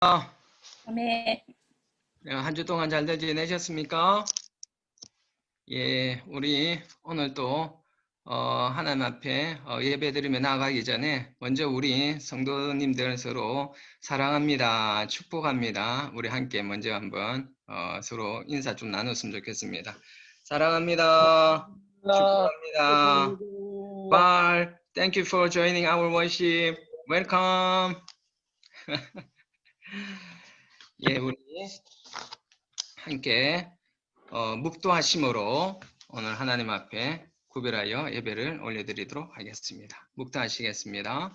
네. 한 주 동안 잘들 지내셨습니까? 예, 우리 오늘 또 하나님 앞에 예배드리며 나아가기 전에 먼저 우리 성도님들 서로 사랑합니다, 축복합니다. 우리 함께 먼저 한번 서로 인사 좀 나눴으면 좋겠습니다. 사랑합니다, 축복합니다. Bye. Thank you for joining our worship. Welcome. 예, 우리 함께 묵도하심으로 오늘 하나님 앞에 구별하여 예배를 올려드리도록 하겠습니다. 묵도하시겠습니다.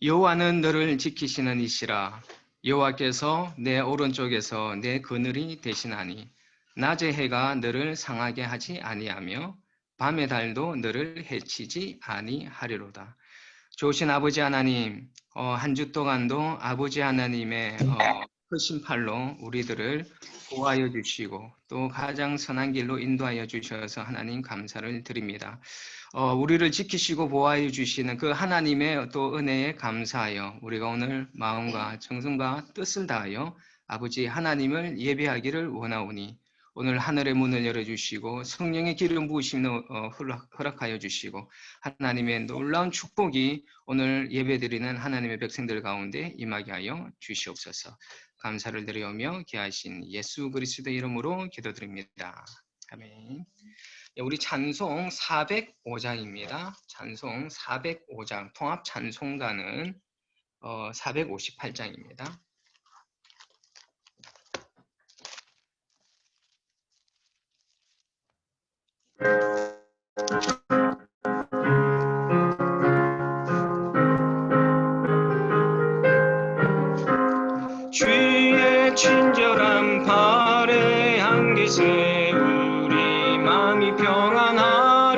여호와는 너를 지키시는 이시라. 여호와께서 내 오른쪽에서 내 그늘이 되시나니 낮의 해가 너를 상하게 하지 아니하며 밤의 달도 너를 해치지 아니하리로다. 좋으신 아버지 하나님, 한 주 동안도 아버지 하나님의 크신 팔로 우리들을 보호하여 주시고 또 가장 선한 길로 인도하여 주셔서 하나님 감사를 드립니다. 우리를 지키시고 보호하여 주시는 그 하나님의 또 은혜에 감사하여 우리가 오늘 마음과 정성과 뜻을 다하여 아버지 하나님을 예배하기를 원하오니 오늘 하늘의 문을 열어주시고 성령의 기름 부으심을 허락하여 주시고 하나님의 놀라운 축복이 오늘 예배드리는 하나님의 백성들 가운데 임하게 하여 주시옵소서. 감사를 드리오며 귀하신 예수 그리스도의 이름으로 기도드립니다. 아멘. 우리 찬송 405장입니다. 찬송 405장, 통합 찬송가는 458장입니다. 주의 친절한 발에 안기세 우리 마음이 평안하리니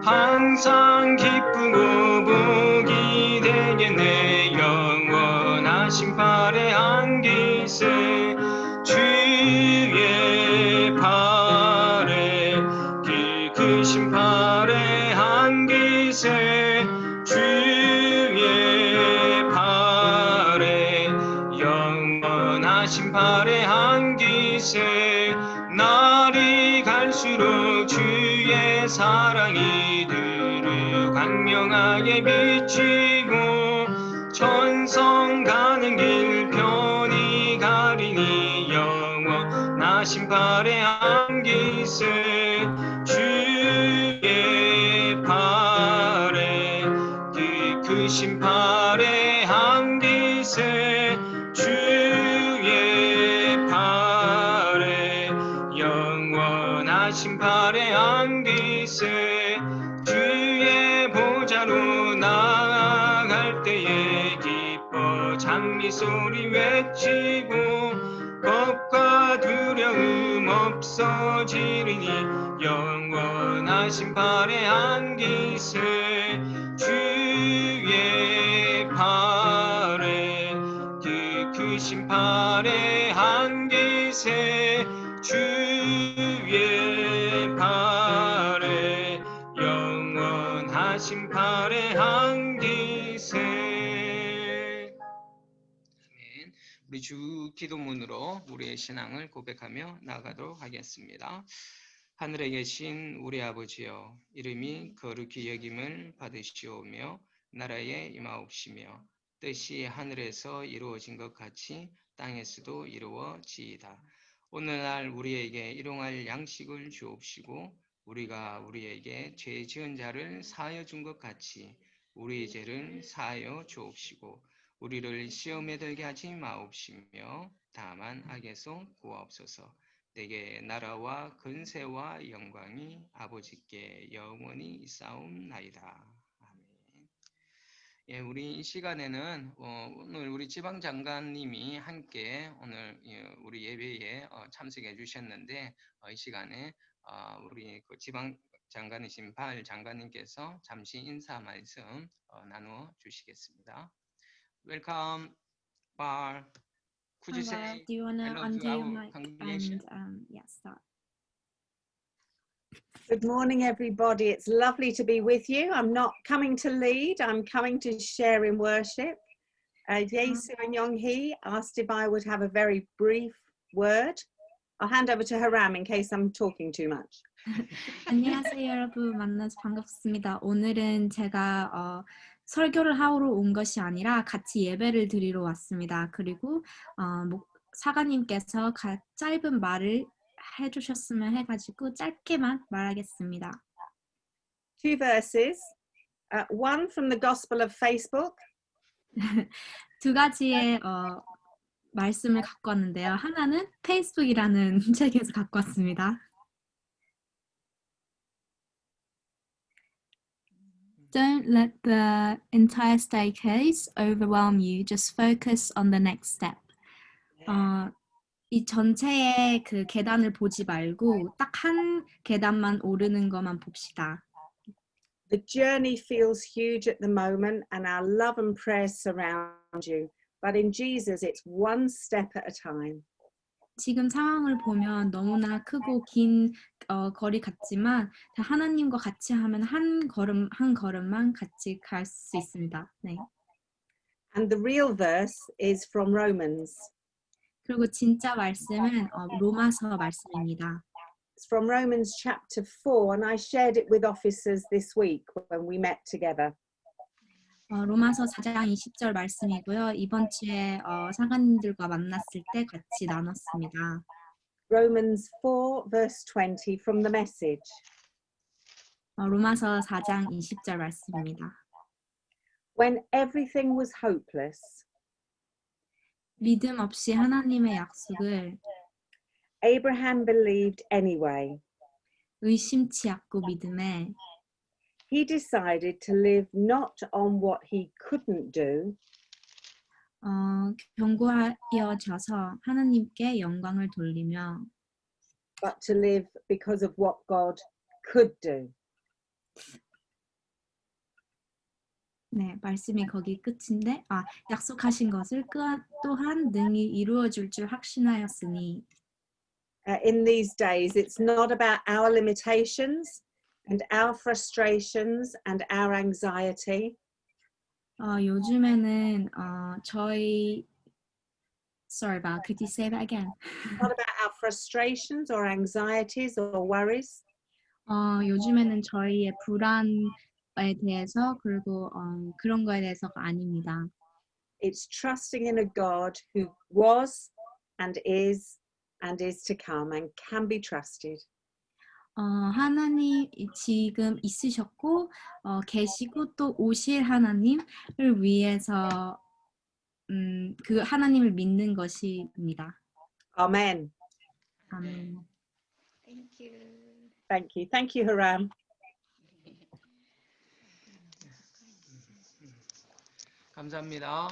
항상 기쁘고 복이 되겠네. 영원하신 발에 안기세 주의 발에 길 크신 발에 안기세 주의 발에 영원하신 발에 안기세 날이 갈수록 주의 사랑이 두루 광명하게 비치고 천성 가는 길 편히 가리니 영원하신 발에 안기세 주의 발에 그 크신 발에 안기세 주의 발에 영원하신 발에 안기세 주의 보좌로 나아갈 때에 기뻐 장미 소리 외치고 겁과 두려움 없어지리니 영원하신 발에 안기세 주의 발에 그 크신 발에 안기세 주의 발에 영원하신 발에 안기세. 아멘. 우리 주 기도문으로 우리의 신앙을 고백하며 나가도록 하겠습니다. 하늘에 계신 우리 아버지여, 이름이 거룩히 여김을 받으시오며 나라에 임하옵시며 뜻이 하늘에서 이루어진 것 같이 땅에서도 이루어지이다. 오늘날 우리에게 일용할 양식을 주옵시고 우리가 우리에게 죄 지은 자를 사하여 준 것 같이 우리의 죄를 사하여 주옵시고 우리를 시험에 들게 하지 마옵시며 다만 악에서 구하옵소서. 내게 나라와 근세와 영광이 아버지께 영원히 있사옵나이다. 아멘. 예, 우리 이 시간에는 오늘 우리 지방 장관님이 함께 오늘 우리 예배에 참석해 주셨는데 이 시간에 우리 그 지방 장관이신 발 장관님께서 잠시 인사 말씀 나누어 주시겠습니다. Welcome, Bar. Could you Hello, say do you want to hello to undo your our mic congregation? and yeah, start. Good morning, everybody. It's lovely to be with you. I'm not coming to lead, I'm coming to share in worship. Yesu and Yong-hee asked if I would have a very brief word. I'll hand over to Haram in case I'm talking too much. 안녕하세요, 여러분. 만나서 반갑습니다. 오늘은 제가 설교를 하러 온 것이 아니라 같이 예배를 드리러 왔습니다. 그리고 사관님께서 짧은 말을 해주셨으면 해가지고 짧게만 말하겠습니다. Two verses, one from the Gospel of Facebook. 두 가지의 말씀을 갖고 왔는데요. 하나는 페이스북이라는 책에서 갖고 왔습니다. Don't let the entire staircase overwhelm you. Just focus on the next step. 이 전체의 그 계단을 보지 말고 딱 한 계단만 오르는 것만 봅시다. The journey feels huge at the moment and our love and prayers surround you. But in Jesus, it's one step at a time. 지금 상황을 보면 너무나 크고 긴 거리 같지만 하나님과 같이 하면 한 걸음 한 걸음만 같이 갈 수 있습니다. 네. And the real verse is from Romans. 그리고 진짜 말씀은 로마서 말씀입니다. It's from Romans chapter 4, and I shared it with officers this week when we met together. 로마서 4장 20절 말씀이고요. 이번 주에 사관님들과 만났을 때 같이 나눴습니다. Romans 4 verse 20 from the Message. 로마서 4장 20절 말씀입니다. When everything was hopeless, 믿음 없이 하나님의 약속을 Abraham believed anyway. 의심치 않고 믿음에 He decided to live not on what he couldn't do, 견고하여져서 하나님께 영광을 돌리며 but to live because of what God could do. 네, 말씀이 거기 끝인데 약속하신 것을 또한 능히 이루어줄 줄 확신하였으니 In these days, it's not about our limitations and our frustrations and our anxiety. 요즘에는 sorry about, could you say that again? Not about our frustrations or anxieties or worries. 요즘에는 저희의 불안에 대해서 그리고 그런 거에 대해서가 아닙니다. It's trusting in a God who was and is to come and can be trusted. 하나님 지금 있으셨고 계시고 또 오실 하나님을 위해서 그 하나님을 믿는 것입니다. Amen. 아멘. Thank you. Thank you. Thank you, Haram. 감사합니다.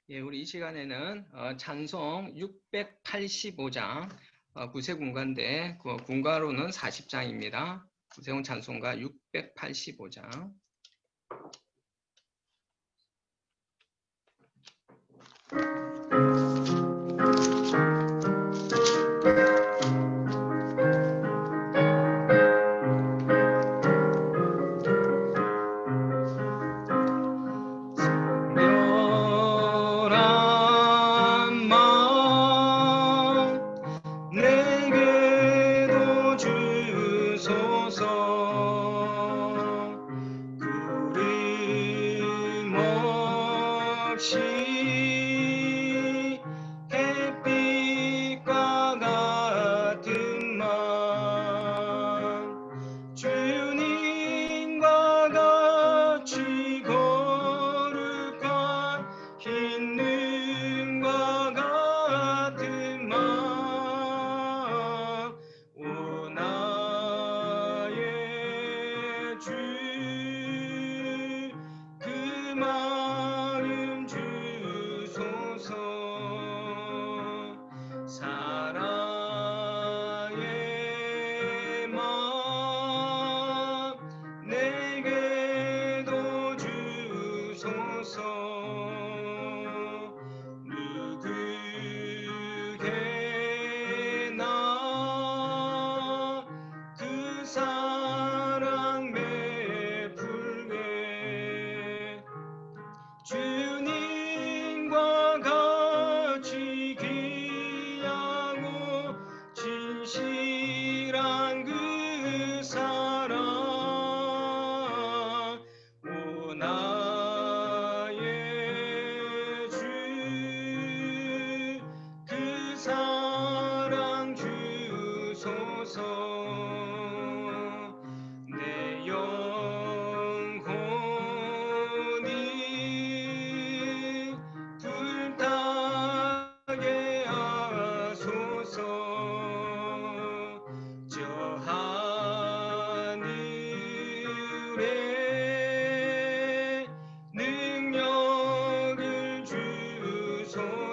예, 우리 이 시간에는 찬송 685장 구세군가인데 그 군가로는 40장입니다. 구세군 찬송가 685장. 구림 없이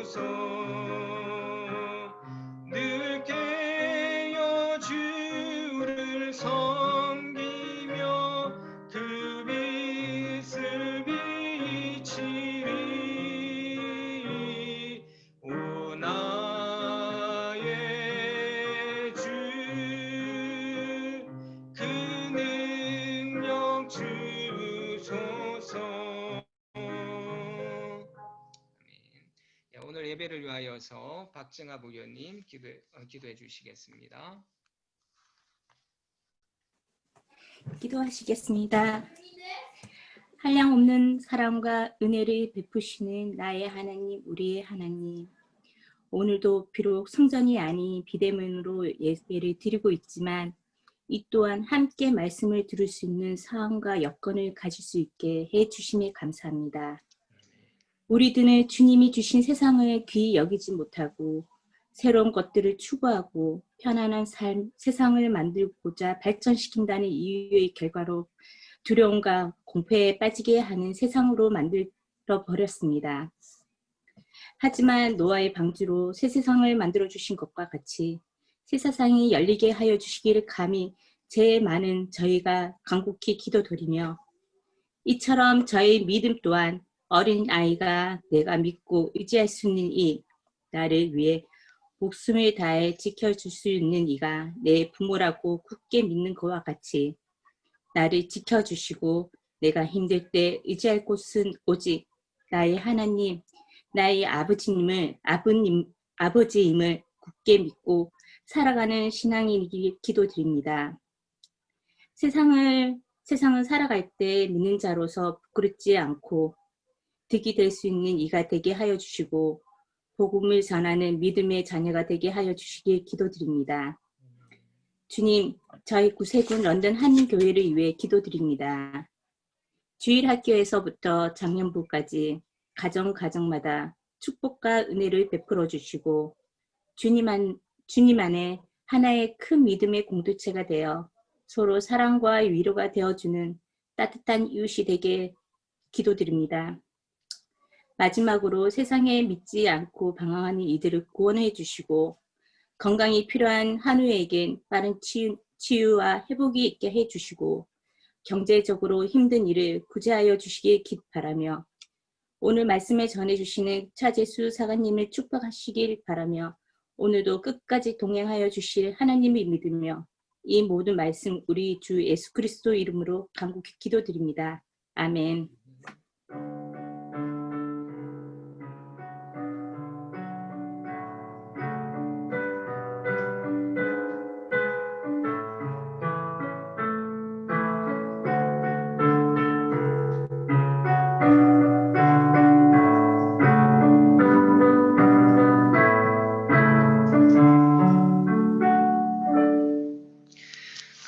주소 늘 깨어 주를 섬기며 그 빛을 비치리 오 나의 주 그 능력 주소서. 아멘. 예, 오늘 예배를 위하여서 박정아 부교님 기도해 주시겠습니다. 기도하시겠습니다. 한량없는 사랑과 은혜를 베푸시는 나의 하나님, 우리의 하나님. 오늘도 비록 성전이 아닌 비대면으로 예배를 드리고 있지만 이 또한 함께 말씀을 들을 수 있는 상황과 여건을 가질 수 있게 해주심에 감사합니다. 우리들은 주님이 주신 세상을 귀히 여기지 못하고 새로운 것들을 추구하고 편안한 삶, 세상을 만들고자 발전시킨다는 이유의 결과로 두려움과 공포에 빠지게 하는 세상으로 만들어 버렸습니다. 하지만 노아의 방주로 새 세상을 만들어 주신 것과 같이 새 세상이 열리게 하여 주시기를 감히 제 많은 저희가 간곡히 기도드리며 이처럼 저의 믿음 또한 어린 아이가 내가 믿고 의지할 수 있는 이 나를 위해 목숨을 다해 지켜줄 수 있는 이가 내 부모라고 굳게 믿는 것과 같이 나를 지켜주시고 내가 힘들 때 의지할 곳은 오직 나의 하나님, 나의 아버지임을 굳게 믿고 살아가는 신앙이길 기도드립니다. 세상을 살아갈 때 믿는 자로서 부끄럽지 않고 득이 될 수 있는 이가 되게 하여 주시고 복음을 전하는 믿음의 자녀가 되게 하여 주시길 기도드립니다. 주님, 저희 구세군 런던 한인교회를 위해 기도드립니다. 주일학교에서부터 장년부까지 가정마다 축복과 은혜를 베풀어 주시고 주님 안에 하나의 큰 믿음의 공동체가 되어 서로 사랑과 위로가 되어주는 따뜻한 이웃이 되게 기도드립니다. 마지막으로 세상에 믿지 않고 방황하는 이들을 구원해 주시고 건강이 필요한 한우에겐 빠른 치유와 회복이 있게 해 주시고 경제적으로 힘든 일을 구제하여 주시길 바라며 오늘 말씀을 전해주시는 차재수 사관님을 축복하시길 바라며 오늘도 끝까지 동행하여 주실 하나님을 믿으며 이 모든 말씀 우리 주 예수 그리스도 이름으로 간곡히 기도드립니다. 아멘.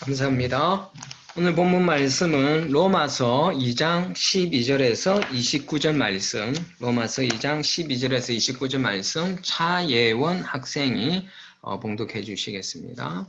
감사합니다. 오늘 본문 말씀은 로마서 2장 12절에서 29절 말씀, 로마서 2장 12절에서 29절 말씀 차예원 학생이 봉독해 주시겠습니다.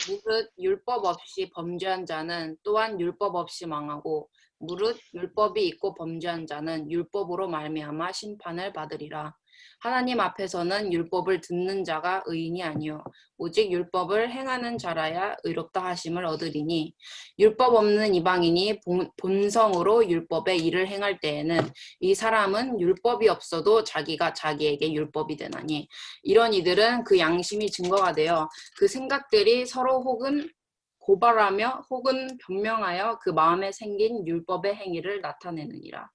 무릇 율법 없이 범죄한 자는 또한 율법 없이 망하고 무릇 율법이 있고 범죄한 자는 율법으로 말미암아 심판을 받으리라. 하나님 앞에서는 율법을 듣는 자가 의인이 아니요 오직 율법을 행하는 자라야 의롭다 하심을 얻으리니 율법 없는 이방인이 본성으로 율법의 일을 행할 때에는 이 사람은 율법이 없어도 자기가 자기에게 율법이 되나니 이런 이들은 그 양심이 증거가 되어 그 생각들이 서로 혹은 고발하며 혹은 변명하여 그 마음에 생긴 율법의 행위를 나타내느니라.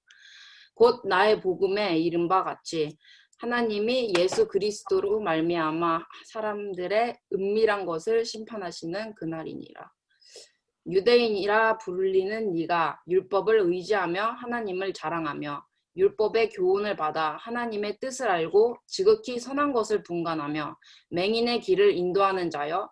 곧 나의 복음에 이른 바 같이 하나님이 예수 그리스도로 말미암아 사람들의 은밀한 것을 심판하시는 그날이니라. 유대인이라 부르리는 네가 율법을 의지하며 하나님을 자랑하며 율법의 교훈을 받아 하나님의 뜻을 알고 지극히 선한 것을 분간하며 맹인의 길을 인도하는 자여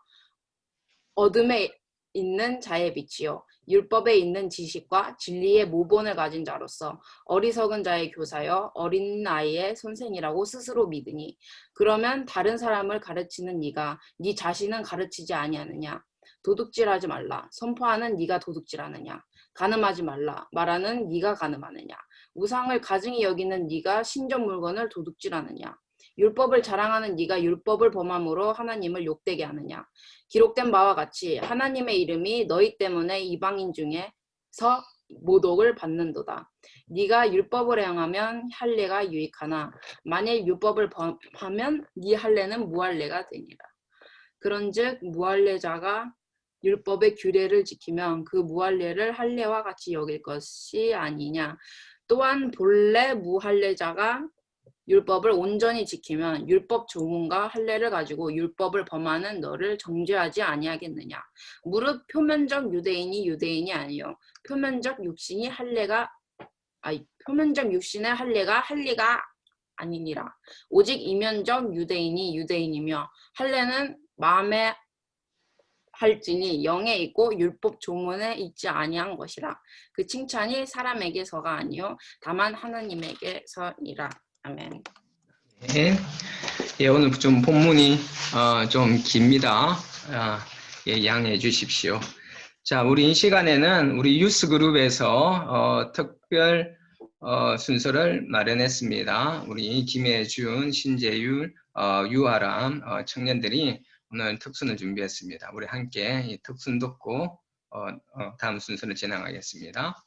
어둠에 있는 자의 빛이요 율법에 있는 지식과 진리의 모본을 가진 자로서 어리석은 자의 교사여 어린 아이의 선생이라고 스스로 믿으니 그러면 다른 사람을 가르치는 네가 네 자신은 가르치지 아니하느냐. 도둑질하지 말라. 선포하는 네가 도둑질하느냐. 간음하지 말라. 말하는 네가 간음하느냐. 우상을 가증히 여기는 네가 신전 물건을 도둑질하느냐? 율법을 자랑하는 네가 율법을 범함으로 하나님을 욕되게 하느냐? 기록된 바와 같이 하나님의 이름이 너희 때문에 이방인 중에서 모독을 받는도다. 네가 율법을 행하면 할례가 유익하나 만일 율법을 범하면 네 할례는 무할례가 되니라. 그런즉 무할례자가 율법의 규례를 지키면 그 무할례를 할례와 같이 여길 것이 아니냐. 또한 본래 무할례자가 율법을 온전히 지키면 율법 조문과 할례를 가지고 율법을 범하는 너를 정죄하지 아니하겠느냐. 무릇 표면적 유대인이 유대인이 아니요 표면적 육신의 할례가 아니니라. 오직 이면적 유대인이 유대인이며 할례는 마음에 할지니 영에 있고 율법 조문에 있지 아니한 것이라. 그 칭찬이 사람에게서가 아니요 다만 하나님에게서니라. 아멘. 네. 예, 오늘 좀 본문이 좀 깁니다. 예, 양해해 주십시오. 자, 우리 이 시간에는 우리 유스 그룹에서 특별 순서를 마련했습니다. 우리 김혜준, 신재율, 유아람 청년들이 오늘 특순을 준비했습니다. 우리 함께 이 특순 듣고 다음 순서를 진행하겠습니다.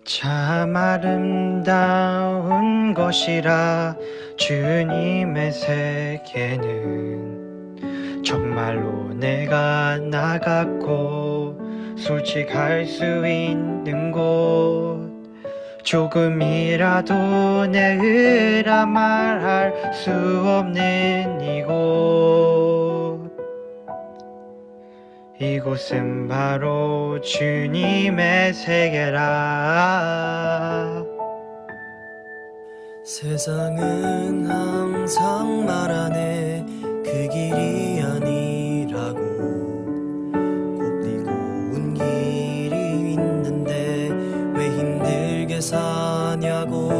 참 아름다운 것이라 주님의 세계는 정말로 내가 나갔고 솔직할 수 있는 곳 조금이라도 내 의라 말할 수 없는 이곳은 바로 주님의 세계라. 세상은 항상 말하네 그 길이 아니라고. 곱디고 운 길이 있는데 왜 힘들게 사냐고.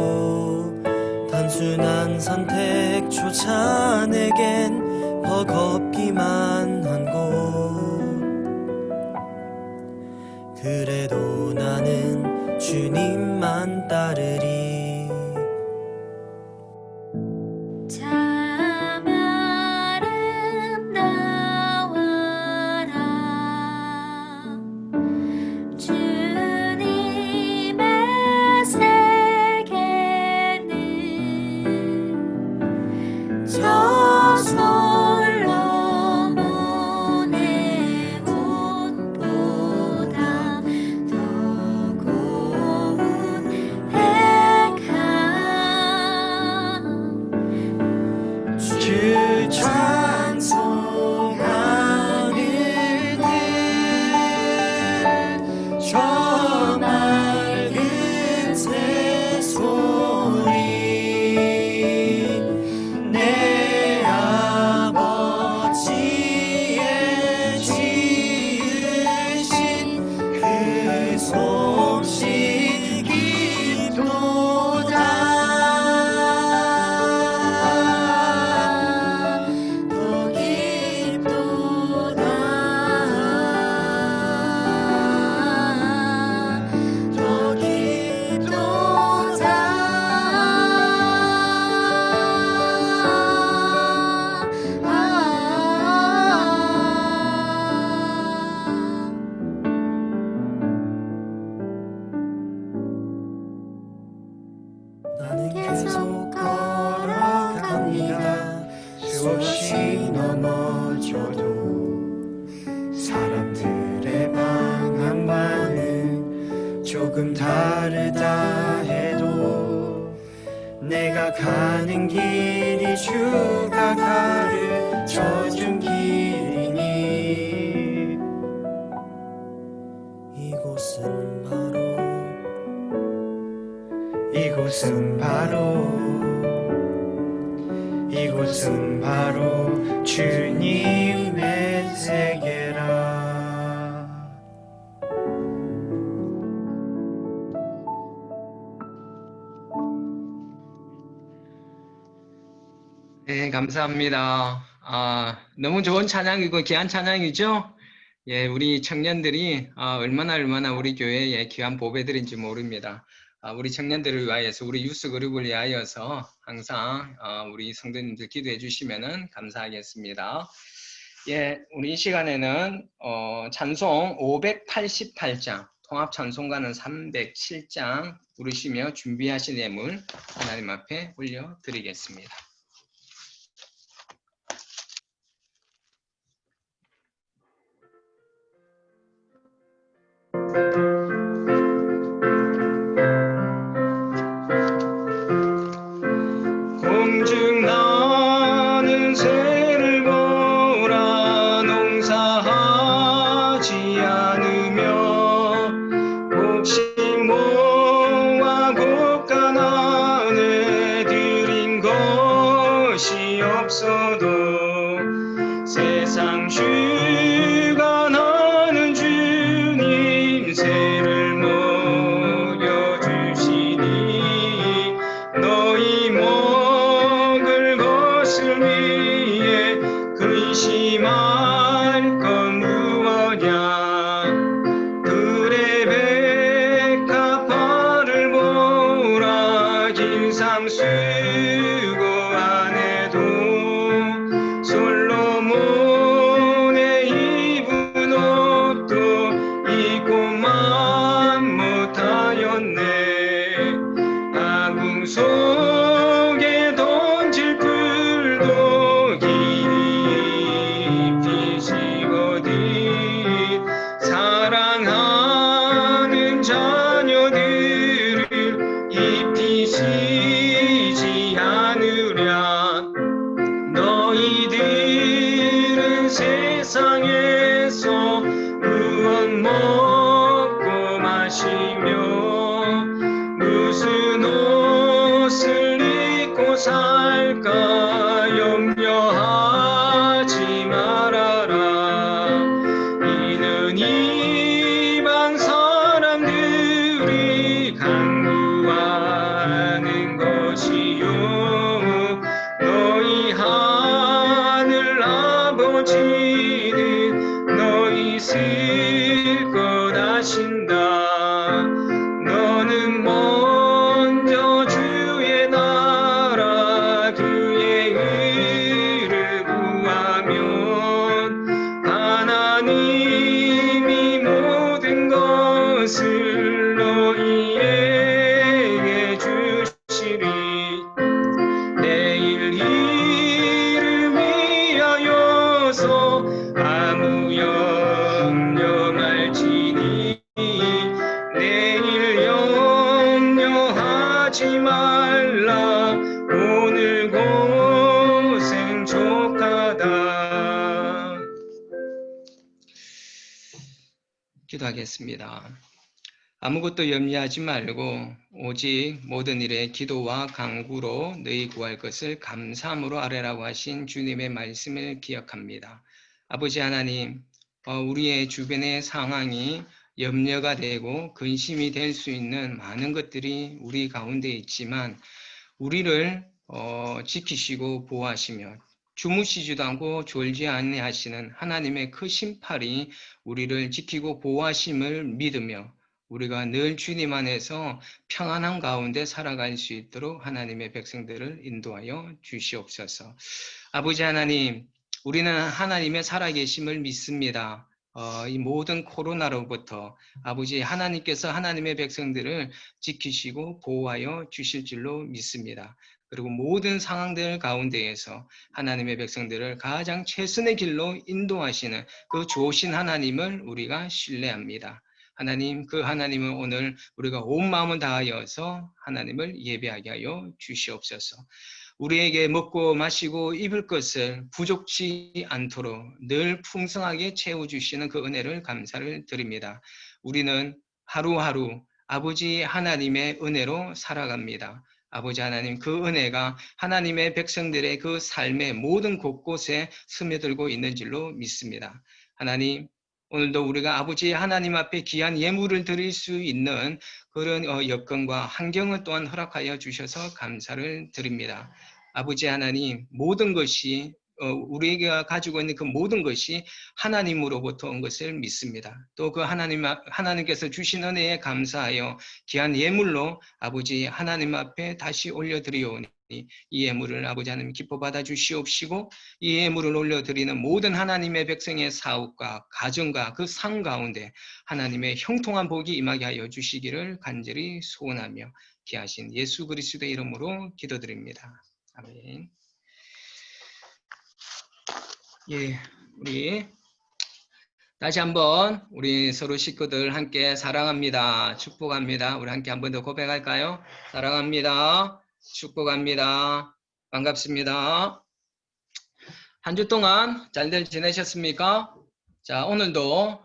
단순한 선택조차 내겐 버겁기만 한 곳. 그래도 나는 주님만 따르리. 참 아름다워라 주님의 세계는 저 솔로몬의 옷보다 더 고운 백합 주 찬송하는 저 맑은 새소리 내 아버지의 지으신 그 솜씨기도다. 더 깊도다 더 나는 계속 걸어갑니다. 수없이 넘어져도 사람들의 방향과는 조금 다르다 해도 내가 가는 길이 주가 가르쳐준 길이니 이곳은 바로 주님의 세계라. 네, 감사합니다. 너무 좋은 찬양이고 귀한 찬양이죠? 예, 우리 청년들이 얼마나 우리 교회에 귀한 보배들인지 모릅니다. 우리 청년들을 위하여서, 우리 유스 그룹을 위하여서 항상 우리 성도님들 기도해 주시면 감사하겠습니다. 예, 우리 이 시간에는 찬송 588장, 통합 찬송가는 307장 부르시며 준비하신 예물 하나님 앞에 올려드리겠습니다. 공중 나는 새를 보라 농사하지 않으며 곡식 모아 곡간 안에 들인 것이 없어도 세상 주관하는 주님 새를 먹여주시니 너희 먹을 것을 위해 근심할 건 무엇냐 들의 백합화를 보라 긴 삶 수고 안에도 솔로몬의 입은 옷도 입고만 못하였네 아궁 속에 던질 풀도 깊이 지거든 사랑하는 자녀들을 입히시지 않으랴 너희들은 세상에서 무엇 먹고 마시며 무슨 옷을 입고 살까 염려하지 말아라 이는 이방 사람들이 간구하는 것이요 너희 하늘 아버지는 너희 쓸 것 아신다 너는 먼저 주의 나라 그의 의를 구하면 하나님이 모든 것을 너희에게 주시리 내일 일을 위하여서 아무 염려 말지니 내일 염려하지 말라 오늘 고생 족하다 기도하겠습니다. 아무것도 염려하지 말고 오직 모든 일에 기도와 간구로 너희 구할 것을 감사함으로 아뢰라고 하신 주님의 말씀을 기억합니다. 아버지 하나님, 우리의 주변의 상황이 염려가 되고 근심이 될 수 있는 많은 것들이 우리 가운데 있지만 우리를 지키시고 보호하시며 주무시지도 않고 졸지 아니하시는 하나님의 크신 팔이 우리를 지키고 보호하심을 믿으며 우리가 늘 주님 안에서 평안한 가운데 살아갈 수 있도록 하나님의 백성들을 인도하여 주시옵소서. 아버지 하나님, 우리는 하나님의 살아계심을 믿습니다. 이 모든 코로나로부터 아버지 하나님께서 하나님의 백성들을 지키시고 보호하여 주실 줄로 믿습니다. 그리고 모든 상황들 가운데에서 하나님의 백성들을 가장 최선의 길로 인도하시는 그 좋으신 하나님을 우리가 신뢰합니다. 하나님, 그 하나님은 오늘 우리가 온 마음을 다하여서 하나님을 예배하게 하여 주시옵소서. 우리에게 먹고 마시고 입을 것을 부족치 않도록 늘 풍성하게 채워주시는 그 은혜를 감사를 드립니다. 우리는 하루하루 아버지 하나님의 은혜로 살아갑니다. 아버지 하나님, 그 은혜가 하나님의 백성들의 그 삶의 모든 곳곳에 스며들고 있는 줄로 믿습니다. 하나님, 오늘도 우리가 아버지 하나님 앞에 귀한 예물을 드릴 수 있는 그런 여건과 환경을 또한 허락하여 주셔서 감사를 드립니다. 아버지 하나님 모든 것이 우리가 가지고 있는 그 모든 것이 하나님으로부터 온 것을 믿습니다. 또 그 하나님께서 주신 은혜에 감사하여 귀한 예물로 아버지 하나님 앞에 다시 올려드리오니 이 예물을 아버지 하나님 기뻐 받아 주시옵시고 이 예물을 올려드리는 모든 하나님의 백성의 사업과 가정과 그 상 가운데 하나님의 형통한 복이 임하게 하여 주시기를 간절히 소원하며 귀하신 예수 그리스도의 이름으로 기도드립니다. 아멘. 예, 우리 다시 한번 우리 서로 식구들 함께 사랑합니다. 축복합니다. 우리 함께 한 번 더 고백할까요? 사랑합니다. 축복합니다. 반갑습니다. 한 주 동안 잘들 지내셨습니까? 자, 오늘도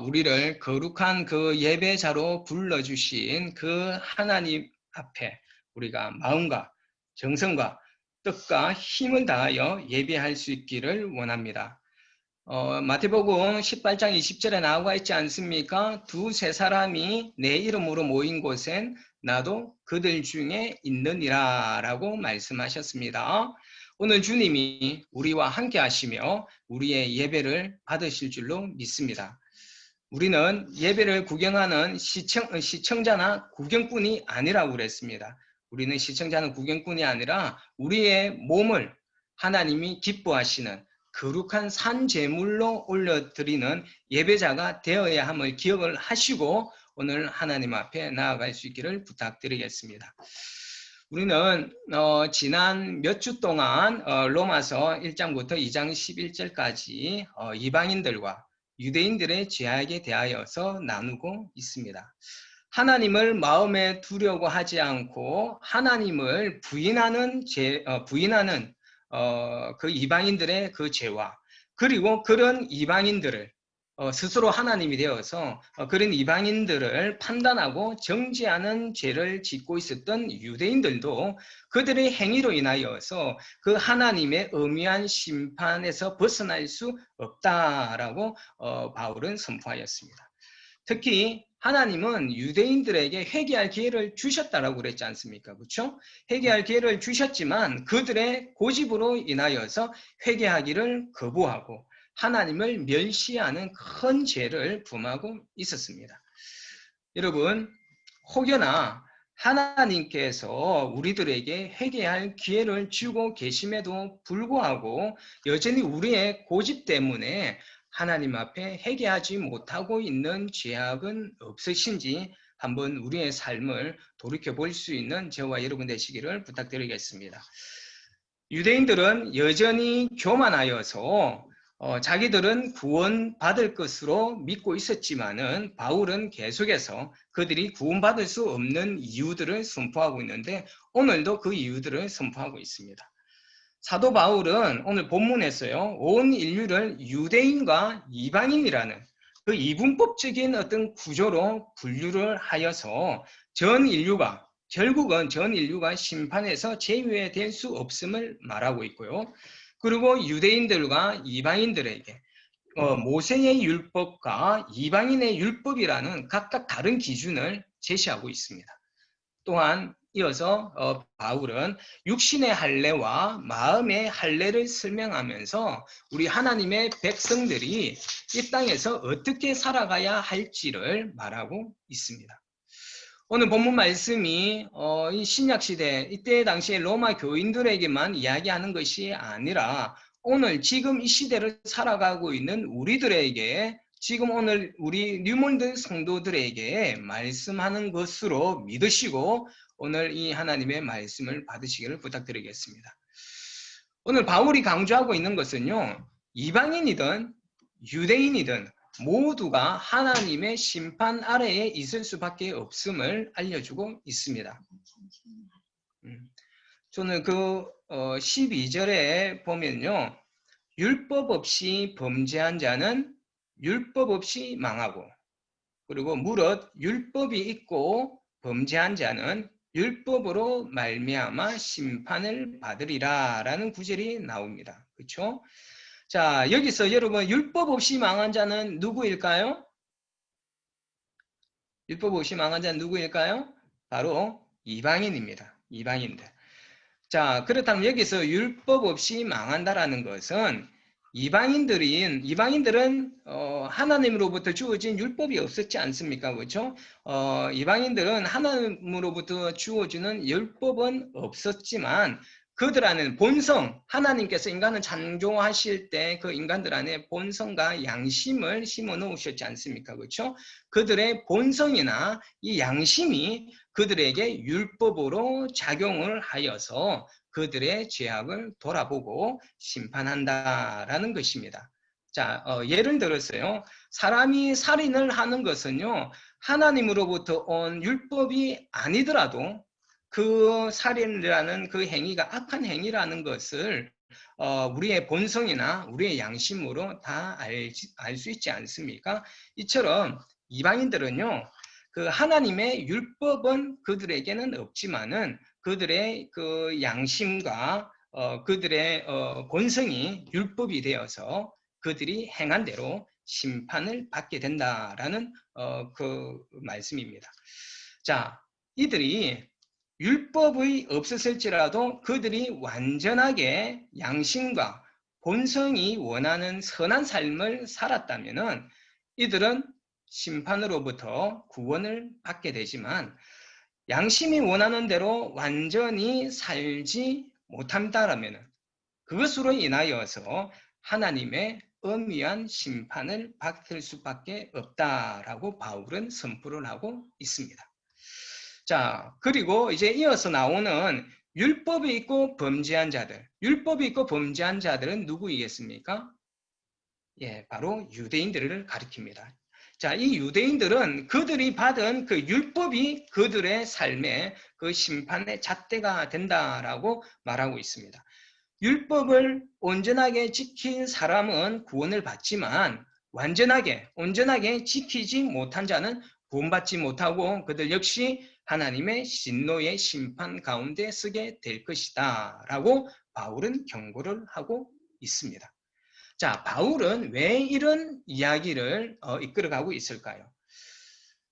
우리를 거룩한 그 예배자로 불러주신 그 하나님 앞에 우리가 마음과 정성과 뜻과 힘을 다하여 예배할 수 있기를 원합니다. 마태복음 18장 20절에 나와 있지 않습니까? 두세 사람이 내 이름으로 모인 곳엔 나도 그들 중에 있느니라 라고 말씀하셨습니다. 오늘 주님이 우리와 함께 하시며 우리의 예배를 받으실 줄로 믿습니다. 우리는 예배를 구경하는 시청자나 구경꾼이 아니라고 그랬습니다. 우리는 시청자는 구경꾼이 아니라 우리의 몸을 하나님이 기뻐하시는 거룩한 산제물로 올려드리는 예배자가 되어야 함을 기억을 하시고 오늘 하나님 앞에 나아갈 수 있기를 부탁드리겠습니다. 우리는 지난 몇 주 동안 로마서 1장부터 2장 11절까지 이방인들과 유대인들의 죄악에 대하여서 나누고 있습니다. 하나님을 마음에 두려고 하지 않고 하나님을 부인하는 그 이방인들의 그 죄와 그리고 그런 이방인들을 스스로 하나님이 되어서 그런 이방인들을 판단하고 정죄하는 죄를 짓고 있었던 유대인들도 그들의 행위로 인하여서 그 하나님의 엄미한 심판에서 벗어날 수 없다라고 바울은 선포하였습니다. 특히 하나님은 유대인들에게 회개할 기회를 주셨다라고 그랬지 않습니까? 그렇죠? 회개할 기회를 주셨지만 그들의 고집으로 인하여서 회개하기를 거부하고 하나님을 멸시하는 큰 죄를 범하고 있었습니다. 여러분, 혹여나 하나님께서 우리들에게 회개할 기회를 주고 계심에도 불구하고 여전히 우리의 고집 때문에 하나님 앞에 회개하지 못하고 있는 죄악은 없으신지 한번 우리의 삶을 돌이켜볼 수 있는 저와 여러분 되시기를 부탁드리겠습니다. 유대인들은 여전히 교만하여서 자기들은 구원받을 것으로 믿고 있었지만은 바울은 계속해서 그들이 구원받을 수 없는 이유들을 선포하고 있는데 오늘도 그 이유들을 선포하고 있습니다. 사도 바울은 오늘 본문에서요, 온 인류를 유대인과 이방인이라는 그 이분법적인 어떤 구조로 분류를 하여서 결국은 전 인류가 심판에서 제외될 수 없음을 말하고 있고요. 그리고 유대인들과 이방인들에게 모세의 율법과 이방인의 율법이라는 각각 다른 기준을 제시하고 있습니다. 또한 이어서 바울은 육신의 할례와 마음의 할례를 설명하면서 우리 하나님의 백성들이 이 땅에서 어떻게 살아가야 할지를 말하고 있습니다. 오늘 본문 말씀이 이 신약시대 이때 당시에 로마 교인들에게만 이야기하는 것이 아니라 오늘 지금 이 시대를 살아가고 있는 우리들에게 지금 오늘 우리 뉴몬드 성도들에게 말씀하는 것으로 믿으시고 오늘 이 하나님의 말씀을 받으시기를 부탁드리겠습니다. 오늘 바울이 강조하고 있는 것은요, 이방인이든 유대인이든 모두가 하나님의 심판 아래에 있을 수밖에 없음을 알려주고 있습니다. 저는 그 12절에 보면요, 율법 없이 범죄한 자는 율법 없이 망하고, 그리고 무릇 율법이 있고 범죄한 자는 율법으로 말미암아 심판을 받으리라 라는 구절이 나옵니다. 그렇죠? 자, 여기서 여러분 율법 없이 망한 자는 누구일까요? 율법 없이 망한 자는 누구일까요? 바로 이방인입니다. 이방인들. 자, 그렇다면 여기서 율법 없이 망한다라는 것은 이방인들은 하나님으로부터 주어진 율법이 없었지 않습니까? 그렇죠? 이방인들은 하나님으로부터 주어지는 율법은 없었지만 그들 안에는 본성, 하나님께서 인간을 창조하실 때 그 인간들 안에 본성과 양심을 심어 놓으셨지 않습니까? 그렇죠? 그들의 본성이나 이 양심이 그들에게 율법으로 작용을 하여서 그들의 죄악을 돌아보고 심판한다라는 것입니다. 자, 예를 들었어요. 사람이 살인을 하는 것은요, 하나님으로부터 온 율법이 아니더라도 그 살인이라는 그 행위가 악한 행위라는 것을 우리의 본성이나 우리의 양심으로 다 알 수 있지 않습니까? 이처럼 이방인들은요, 그 하나님의 율법은 그들에게는 없지만은 그들의 그 양심과 그들의 본성이 율법이 되어서 그들이 행한 대로 심판을 받게 된다라는 그 말씀입니다. 자, 이들이 율법이 없었을지라도 그들이 완전하게 양심과 본성이 원하는 선한 삶을 살았다면은 이들은 심판으로부터 구원을 받게 되지만 양심이 원하는 대로 완전히 살지 못한다라면 그것으로 인하여서 하나님의 엄미한 심판을 받을 수밖에 없다라고 바울은 선포를 하고 있습니다. 자, 그리고 이제 이어서 나오는 율법이 있고 범죄한 자들. 율법이 있고 범죄한 자들은 누구이겠습니까? 예, 바로 유대인들을 가리킵니다. 자, 이 유대인들은 그들이 받은 그 율법이 그들의 삶에 그 심판의 잣대가 된다라고 말하고 있습니다. 율법을 온전하게 지킨 사람은 구원을 받지만 온전하게 지키지 못한 자는 구원받지 못하고 그들 역시 하나님의 진노의 심판 가운데 서게 될 것이다 라고 바울은 경고를 하고 있습니다. 자, 바울은 왜 이런 이야기를 이끌어가고 있을까요?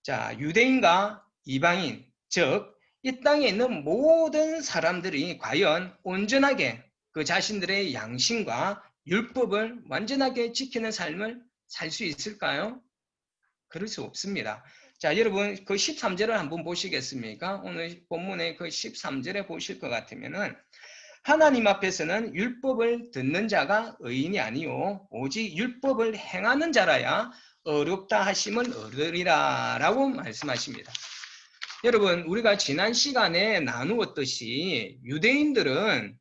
자, 유대인과 이방인, 즉 이 땅에 있는 모든 사람들이 과연 온전하게 그 자신들의 양심과 율법을 완전하게 지키는 삶을 살 수 있을까요? 그럴 수 없습니다. 자, 여러분 그 13절을 한번 보시겠습니까? 오늘 본문의 그 13절에 보실 것 같으면은 하나님 앞에서는 율법을 듣는 자가 의인이 아니요 오직 율법을 행하는 자라야 어렵다 하심을 얻으리라 라고 말씀하십니다. 여러분, 우리가 지난 시간에 나누었듯이 유대인들은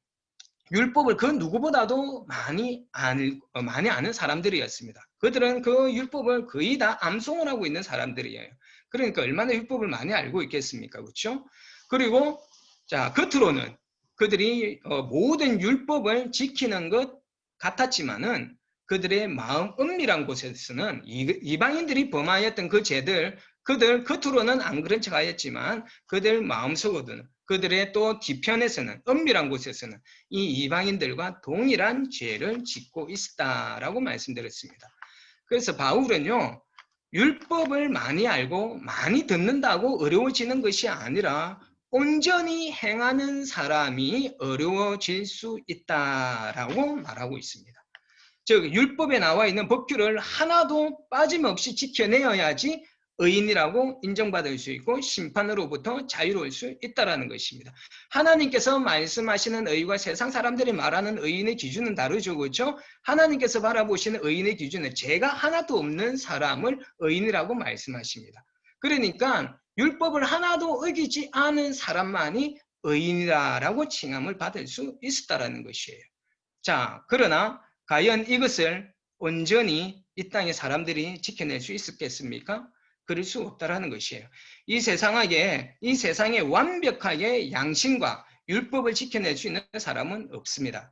율법을 그 누구보다도 많이 아는 사람들이었습니다. 그들은 그 율법을 거의 다 암송을 하고 있는 사람들이에요. 그러니까 얼마나 율법을 많이 알고 있겠습니까? 그렇죠? 그리고 자, 겉으로는 그들이 모든 율법을 지키는 것 같았지만은 그들의 마음 은밀한 곳에서는 이방인들이 범하였던 그 죄들, 그들 겉으로는 안 그런 척 하였지만 그들 마음속으로는 그들의 또 뒤편에서는 은밀한 곳에서는 이 이방인들과 동일한 죄를 짓고 있다라고 말씀드렸습니다. 그래서 바울은요, 율법을 많이 알고 많이 듣는다고 어려워지는 것이 아니라 온전히 행하는 사람이 어려워질 수 있다라고 말하고 있습니다. 즉 율법에 나와 있는 법규를 하나도 빠짐없이 지켜내어야지 의인이라고 인정받을 수 있고 심판으로부터 자유로울 수 있다는 것입니다. 하나님께서 말씀하시는 의와 세상 사람들이 말하는 의인의 기준은 다르죠. 그렇죠? 하나님께서 바라보시는 의인의 기준은 죄가 하나도 없는 사람을 의인이라고 말씀하십니다. 그러니까 율법을 하나도 어기지 않은 사람만이 의인이라고 칭함을 받을 수 있었다는 것이에요. 자, 그러나 과연 이것을 온전히 이 땅의 사람들이 지켜낼 수 있었겠습니까? 그럴 수 없다라는 것이에요. 이 세상에 완벽하게 양심과 율법을 지켜낼 수 있는 사람은 없습니다.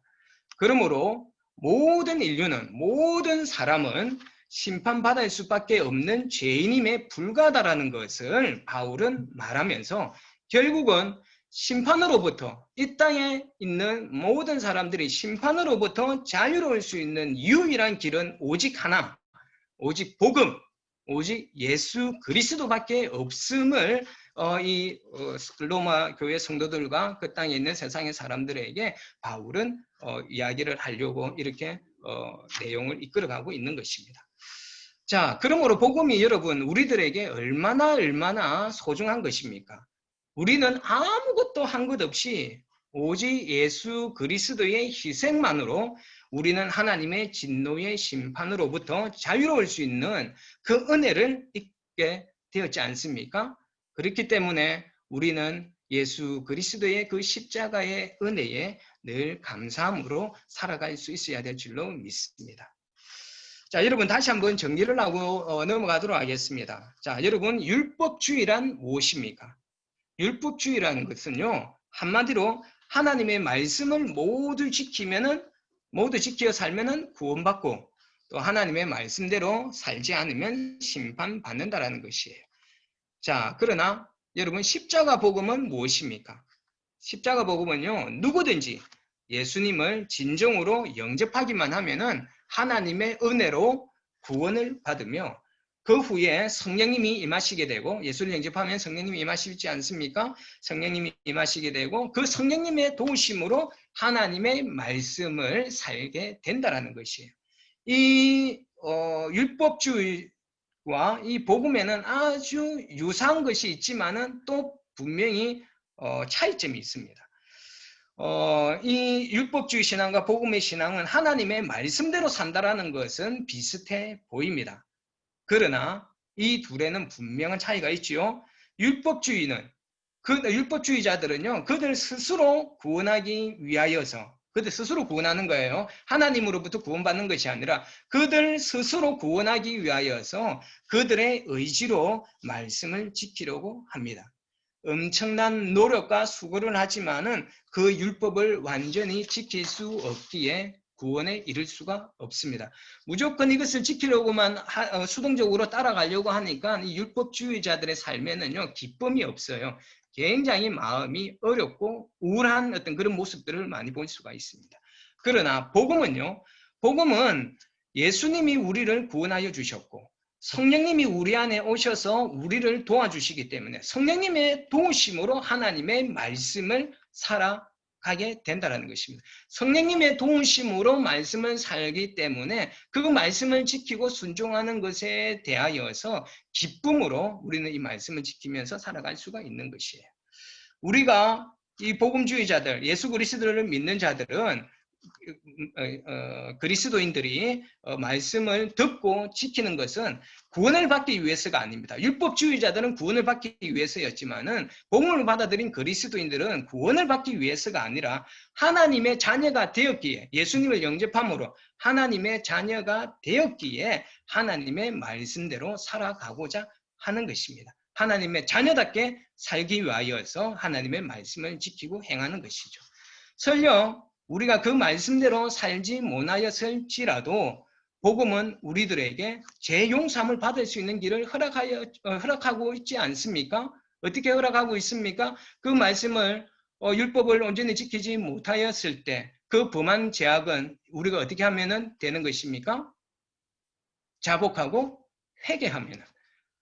그러므로 모든 사람은 심판받을 수밖에 없는 죄인임에 불과하다라는 것을 바울은 말하면서 결국은 심판으로부터 이 땅에 있는 모든 사람들이 심판으로부터 자유로울 수 있는 유일한 길은 오직 하나, 오직 복음, 오직 예수 그리스도밖에 없음을 로마 교회 성도들과 그 땅에 있는 세상의 사람들에게 바울은 이야기를 하려고 이렇게 내용을 이끌어가고 있는 것입니다. 자, 그러므로 복음이 여러분 우리들에게 얼마나 소중한 것입니까? 우리는 아무것도 한 것 없이 오직 예수 그리스도의 희생만으로 우리는 하나님의 진노의 심판으로부터 자유로울 수 있는 그 은혜를 잊게 되었지 않습니까? 그렇기 때문에 우리는 예수 그리스도의 그 십자가의 은혜에 늘 감사함으로 살아갈 수 있어야 될 줄로 믿습니다. 자, 여러분 다시 한번 정리를 하고 넘어가도록 하겠습니다. 자, 여러분 율법주의란 무엇입니까? 율법주의라는 것은요, 한마디로 하나님의 말씀을 모두 지키어 살면은 구원받고 또 하나님의 말씀대로 살지 않으면 심판받는다라는 것이에요. 자, 그러나 여러분 십자가 복음은 무엇입니까? 십자가 복음은요, 누구든지 예수님을 진정으로 영접하기만 하면은 하나님의 은혜로 구원을 받으며 그 후에 성령님이 임하시게 되고, 예수를 영접하면 성령님이 임하시지 않습니까? 성령님이 임하시게 되고 그 성령님의 도우심으로 하나님의 말씀을 살게 된다라는 것이에요. 이 율법주의와 이 복음에는 아주 유사한 것이 있지만은 또 분명히 차이점이 있습니다. 이 율법주의 신앙과 복음의 신앙은 하나님의 말씀대로 산다라는 것은 비슷해 보입니다. 그러나 이 둘에는 분명한 차이가 있지요. 율법주의자들은요, 그들 스스로 구원하기 위하여서, 그들 스스로 구원하는 거예요. 하나님으로부터 구원받는 것이 아니라 그들 스스로 구원하기 위하여서 그들의 의지로 말씀을 지키려고 합니다. 엄청난 노력과 수고를 하지만은 그 율법을 완전히 지킬 수 없기에 구원에 이를 수가 없습니다. 무조건 이것을 지키려고만 수동적으로 따라가려고 하니까 이 율법주의자들의 삶에는요, 기쁨이 없어요. 굉장히 마음이 어렵고 우울한 어떤 그런 모습들을 많이 볼 수가 있습니다. 그러나 복음은 예수님이 우리를 구원하여 주셨고 성령님이 우리 안에 오셔서 우리를 도와주시기 때문에 성령님의 도우심으로 하나님의 말씀을 살아가게 된다는 것입니다. 성령님의 도우심으로 말씀을 살기 때문에 그 말씀을 지키고 순종하는 것에 대하여서 기쁨으로 우리는 이 말씀을 지키면서 살아갈 수가 있는 것이에요. 우리가 이 복음주의자들, 예수 그리스도를 믿는 자들은 그리스도인들이 말씀을 듣고 지키는 것은 구원을 받기 위해서가 아닙니다. 율법주의자들은 구원을 받기 위해서였지만은 복음을 받아들인 그리스도인들은 구원을 받기 위해서가 아니라 하나님의 자녀가 되었기에, 예수님을 영접함으로 하나님의 자녀가 되었기에 하나님의 말씀대로 살아가고자 하는 것입니다. 하나님의 자녀답게 살기 위하여서 하나님의 말씀을 지키고 행하는 것이죠. 설령 우리가 그 말씀대로 살지 못하였을지라도 복음은 우리들에게 죄 용서함을 받을 수 있는 길을 허락하고 있지 않습니까? 어떻게 허락하고 있습니까? 그 말씀을 율법을 온전히 지키지 못하였을 때 그 범한 죄악은 우리가 어떻게 하면 되는 것입니까? 자복하고 회개하면,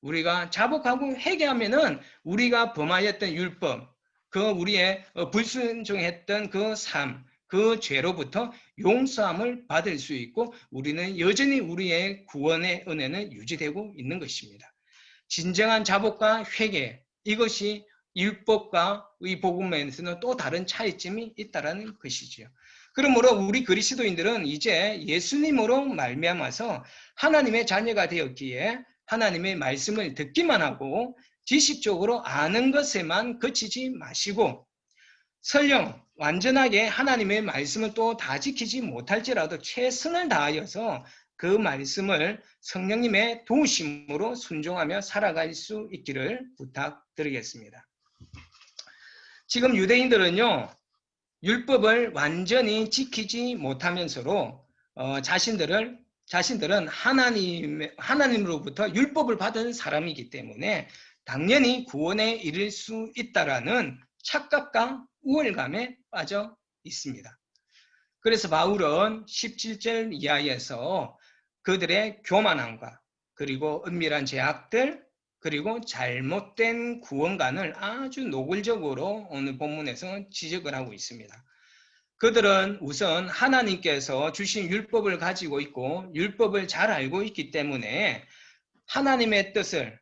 우리가 자복하고 회개하면은 우리가 범하였던 율법, 그 우리의 불순종했던 그 삶, 그 죄로부터 용서함을 받을 수 있고 우리는 여전히 우리의 구원의 은혜는 유지되고 있는 것입니다. 진정한 자복과 회개, 이것이 율법과 이 복음에서는 또 다른 차이점이 있다는 것이지요. 그러므로 우리 그리스도인들은 이제 예수님으로 말미암아서 하나님의 자녀가 되었기에 하나님의 말씀을 듣기만 하고 지식적으로 아는 것에만 그치지 마시고, 설령 완전하게 하나님의 말씀을 또 다 지키지 못할지라도 최선을 다하여서 그 말씀을 성령님의 도우심으로 순종하며 살아갈 수 있기를 부탁드리겠습니다. 지금 유대인들은요, 율법을 완전히 지키지 못하면서로 자신들은 하나님으로부터 율법을 받은 사람이기 때문에 당연히 구원에 이를 수 있다라는 착각과 우월감에 빠져 있습니다. 그래서 바울은 17절 이하에서 그들의 교만함과 그리고 은밀한 죄악들, 그리고 잘못된 구원관을 아주 노골적으로 오늘 본문에서 지적을 하고 있습니다. 그들은 우선 하나님께서 주신 율법을 가지고 있고 율법을 잘 알고 있기 때문에 하나님의 뜻을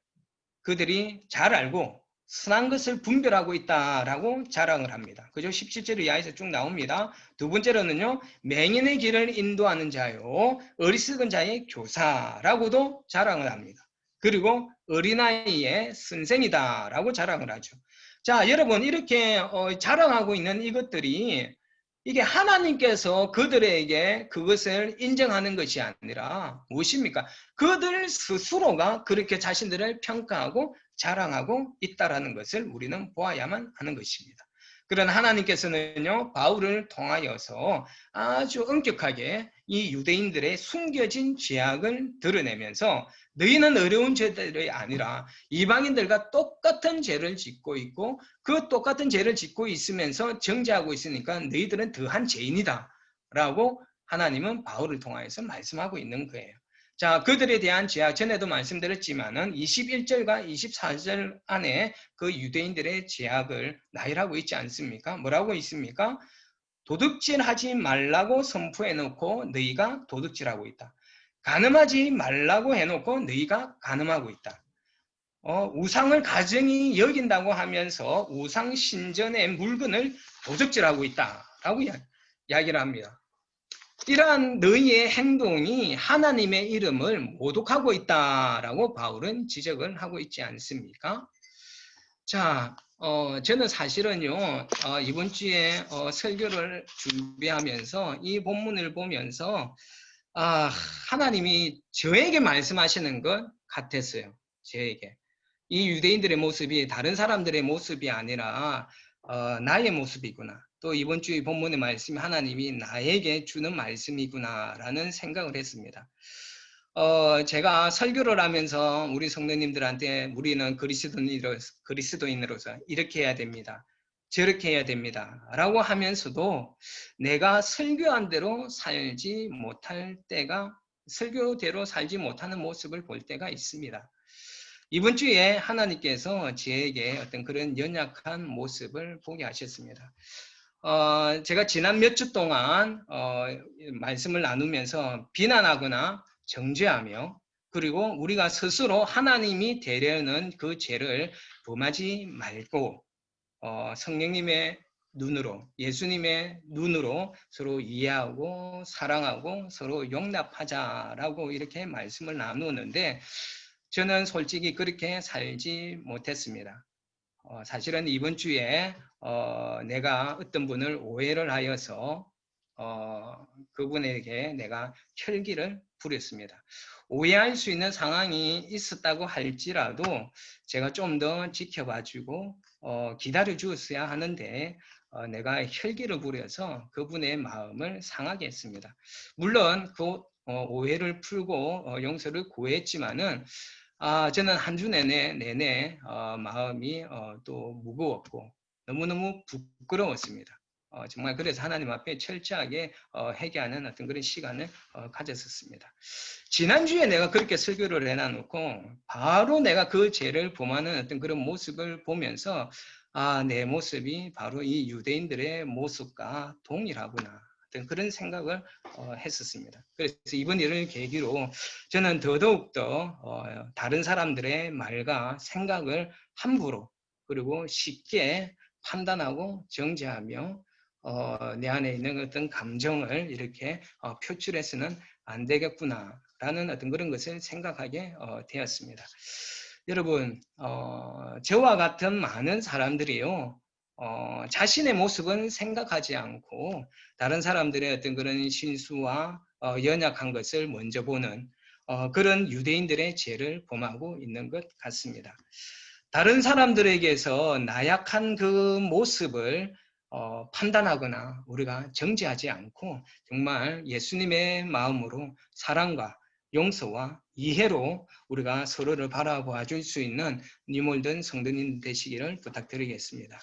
그들이 잘 알고 선한 것을 분별하고 있다라고 자랑을 합니다. 그죠? 17절 이하에서 쭉 나옵니다. 두 번째로는요, 맹인의 길을 인도하는 자요, 어리석은 자의 교사라고도 자랑을 합니다. 그리고 어린아이의 선생이다라고 자랑을 하죠. 자, 여러분, 이렇게 자랑하고 있는 이것들이 이게 하나님께서 그들에게 그것을 인정하는 것이 아니라 무엇입니까? 그들 스스로가 그렇게 자신들을 평가하고 자랑하고 있다라는 것을 우리는 보아야만 하는 것입니다. 그러나 하나님께서는요, 바울을 통하여서 아주 엄격하게 이 유대인들의 숨겨진 죄악을 드러내면서 너희는 어려운 죄들이 아니라 이방인들과 똑같은 죄를 짓고 있고 그 똑같은 죄를 짓고 있으면서 정죄하고 있으니까 너희들은 더한 죄인이다 라고 하나님은 바울을 통하여서 말씀하고 있는 거예요. 자, 그들에 대한 죄악, 전에도 말씀드렸지만은 21절과 24절 안에 그 유대인들의 죄악을 나열하고 있지 않습니까? 뭐라고 있습니까? 도둑질하지 말라고 선포해놓고 너희가 도둑질하고 있다. 간음하지 말라고 해놓고 너희가 간음하고 있다. 우상을 가정이 여긴다고 하면서 우상 신전의 물건을 도둑질하고 있다라고 이야기를 합니다. 이러한 너희의 행동이 하나님의 이름을 모독하고 있다라고 바울은 지적을 하고 있지 않습니까? 자, 저는 사실은요, 이번 주에 설교를 준비하면서 이 본문을 보면서 하나님이 저에게 말씀하시는 것 같았어요. 저에게. 이 유대인들의 모습이 다른 사람들의 모습이 아니라 나의 모습이구나. 또 이번 주의 본문의 말씀이 하나님이 나에게 주는 말씀이구나 라는 생각을 했습니다. 제가 설교를 하면서 우리 성도님들한테 우리는 그리스도인으로서 이렇게 해야 됩니다. 저렇게 해야 됩니다. 라고 하면서도 내가 설교한 대로 살지 못할 때가, 설교대로 살지 못하는 모습을 볼 때가 있습니다. 이번 주에 하나님께서 저에게 어떤 그런 연약한 모습을 보게 하셨습니다. 제가 지난 몇 주 동안 말씀을 나누면서 비난하거나 정죄하며 그리고 우리가 스스로 하나님이 되려는 그 죄를 범하지 말고 성령님의 눈으로, 예수님의 눈으로 서로 이해하고 사랑하고 서로 용납하자라고 이렇게 말씀을 나누었는데 저는 솔직히 그렇게 살지 못했습니다. 사실은 이번 주에 내가 어떤 분을 오해를 하여서 그분에게 내가 혈기를 부렸습니다. 오해할 수 있는 상황이 있었다고 할지라도 제가 좀 더 지켜봐주고 기다려 주었어야 하는데 내가 혈기를 부려서 그분의 마음을 상하게 했습니다. 물론 그 오해를 풀고 용서를 구했지만은 저는 한 주 내내 마음이 또 무거웠고 너무너무 부끄러웠습니다. 정말 그래서 하나님 앞에 철저하게 회개하는 어떤 그런 시간을 가졌었습니다. 지난주에 내가 그렇게 설교를 해놔놓고 바로 내가 그 죄를 범하는 어떤 그런 모습을 보면서 내 모습이 바로 이 유대인들의 모습과 동일하구나. 그런 생각을 했었습니다. 그래서 이번 일을 계기로 저는 더더욱더 다른 사람들의 말과 생각을 함부로 그리고 쉽게 판단하고 정죄하며 내 안에 있는 어떤 감정을 이렇게 표출해서는 안 되겠구나라는 어떤 그런 것을 생각하게 되었습니다. 여러분, 저와 같은 많은 사람들이요. 자신의 모습은 생각하지 않고 다른 사람들의 어떤 그런 실수와 연약한 것을 먼저 보는 그런 유대인들의 죄를 범하고 있는 것 같습니다. 다른 사람들에게서 나약한 그 모습을 판단하거나 우리가 정죄하지 않고 정말 예수님의 마음으로 사랑과 용서와 이해로 우리가 서로를 바라봐 줄 수 있는 니몰든 성도님 되시기를 부탁드리겠습니다.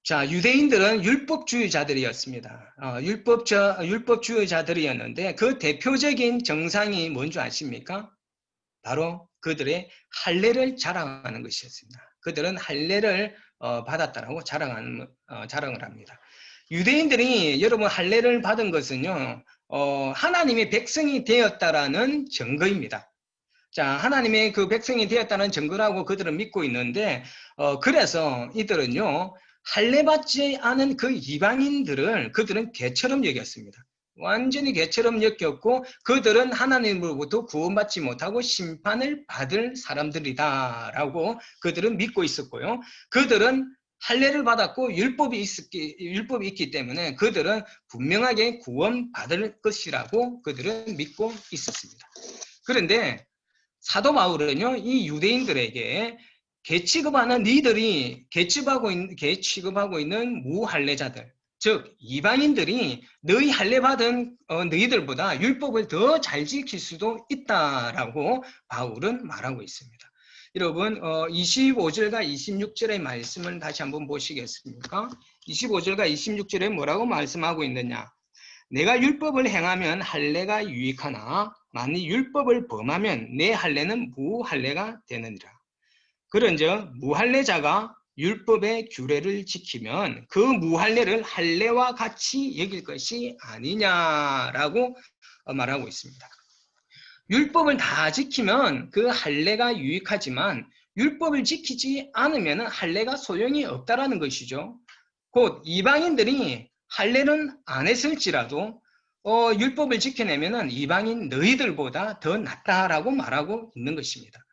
자, 유대인들은 율법주의자들이었습니다. 율법주의자들이었는데 그 대표적인 정상이 뭔지 아십니까? 바로 그들의 할례를 자랑하는 것이었습니다. 그들은 할례를 받았다라고 자랑을 합니다. 유대인들이 여러분 할례를 받은 것은요, 하나님의 백성이 되었다라는 증거입니다. 자, 하나님의 그 백성이 되었다는 증거라고 그들은 믿고 있는데, 그래서 이들은요, 할례받지 않은 그 이방인들을 그들은 개처럼 여겼습니다. 완전히 개처럼 여겼고, 그들은 하나님으로부터 구원받지 못하고 심판을 받을 사람들이다라고 그들은 믿고 있었고요. 그들은 할례를 받았고 율법이 있기 때문에 그들은 분명하게 구원받을 것이라고 그들은 믿고 있었습니다. 그런데 사도 바울은요, 이 유대인들에게 개 취급하고 있는 무할례자들, 즉 이방인들이 너희 할례 받은 너희들보다 율법을 더 잘 지킬 수도 있다라고 바울은 말하고 있습니다. 여러분 25절과 26절의 말씀을 다시 한번 보시겠습니까? 25절과 26절에 뭐라고 말씀하고 있느냐? 내가 율법을 행하면 할례가 유익하나 만일 율법을 범하면 내 할례는 무할례가 되느니라. 그런즉 무할례자가 율법의 규례를 지키면 그 무할례를 할례와 같이 여길 것이 아니냐라고 말하고 있습니다. 율법을 다 지키면 그 할례가 유익하지만 율법을 지키지 않으면 할례가 소용이 없다라는 것이죠. 곧 이방인들이 할례는 안 했을지라도 율법을 지켜내면 이방인 너희들보다 더 낫다라고 말하고 있는 것입니다.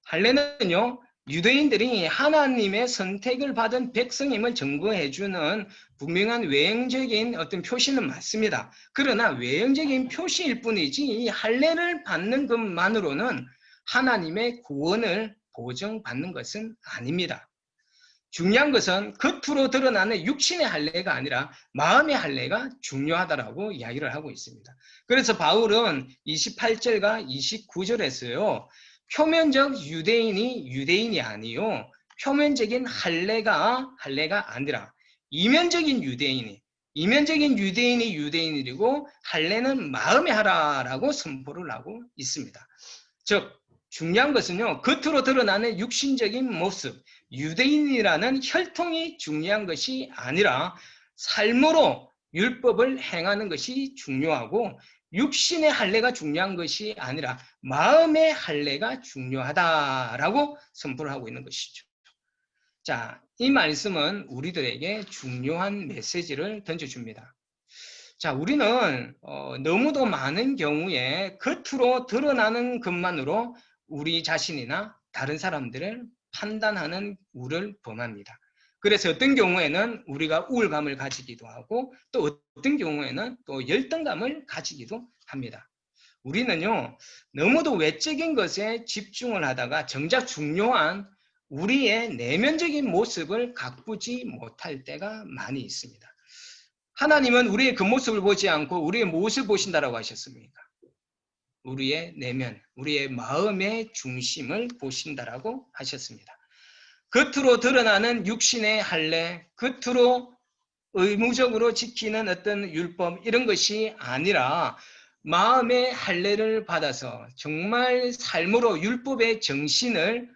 할례는요, 유대인들이 하나님의 선택을 받은 백성임을 증거해주는 분명한 외형적인 어떤 표시는 맞습니다. 그러나 외형적인 표시일 뿐이지 이 할례를 받는 것만으로는 하나님의 구원을 보증받는 것은 아닙니다. 중요한 것은 겉으로 드러나는 육신의 할례가 아니라 마음의 할례가 중요하다라고 이야기를 하고 있습니다. 그래서 바울은 28절과 29절에서요. 표면적 유대인이 아니요. 표면적인 할례가 아니라 이면적인 유대인이 유대인이고 할례는 마음에 하라라고 선포를 하고 있습니다. 즉 중요한 것은요. 겉으로 드러나는 육신적인 모습, 유대인이라는 혈통이 중요한 것이 아니라 삶으로 율법을 행하는 것이 중요하고 육신의 할례가 중요한 것이 아니라 마음의 할례가 중요하다라고 선포를 하고 있는 것이죠. 자, 이 말씀은 우리들에게 중요한 메시지를 던져줍니다. 자, 우리는 너무도 많은 경우에 겉으로 드러나는 것만으로 우리 자신이나 다른 사람들을 판단하는 우를 범합니다. 그래서 어떤 경우에는 우리가 우울감을 가지기도 하고 또 어떤 경우에는 또 열등감을 가지기도 합니다. 우리는요, 너무도 외적인 것에 집중을 하다가 정작 중요한 우리의 내면적인 모습을 가꾸지 못할 때가 많이 있습니다. 하나님은 우리의 그 모습을 보지 않고 우리의 무엇을 보신다라고 하셨습니까? 우리의 내면, 우리의 마음의 중심을 보신다라고 하셨습니다. 겉으로 드러나는 육신의 할례, 겉으로 의무적으로 지키는 어떤 율법 이런 것이 아니라 마음의 할례를 받아서 정말 삶으로 율법의 정신을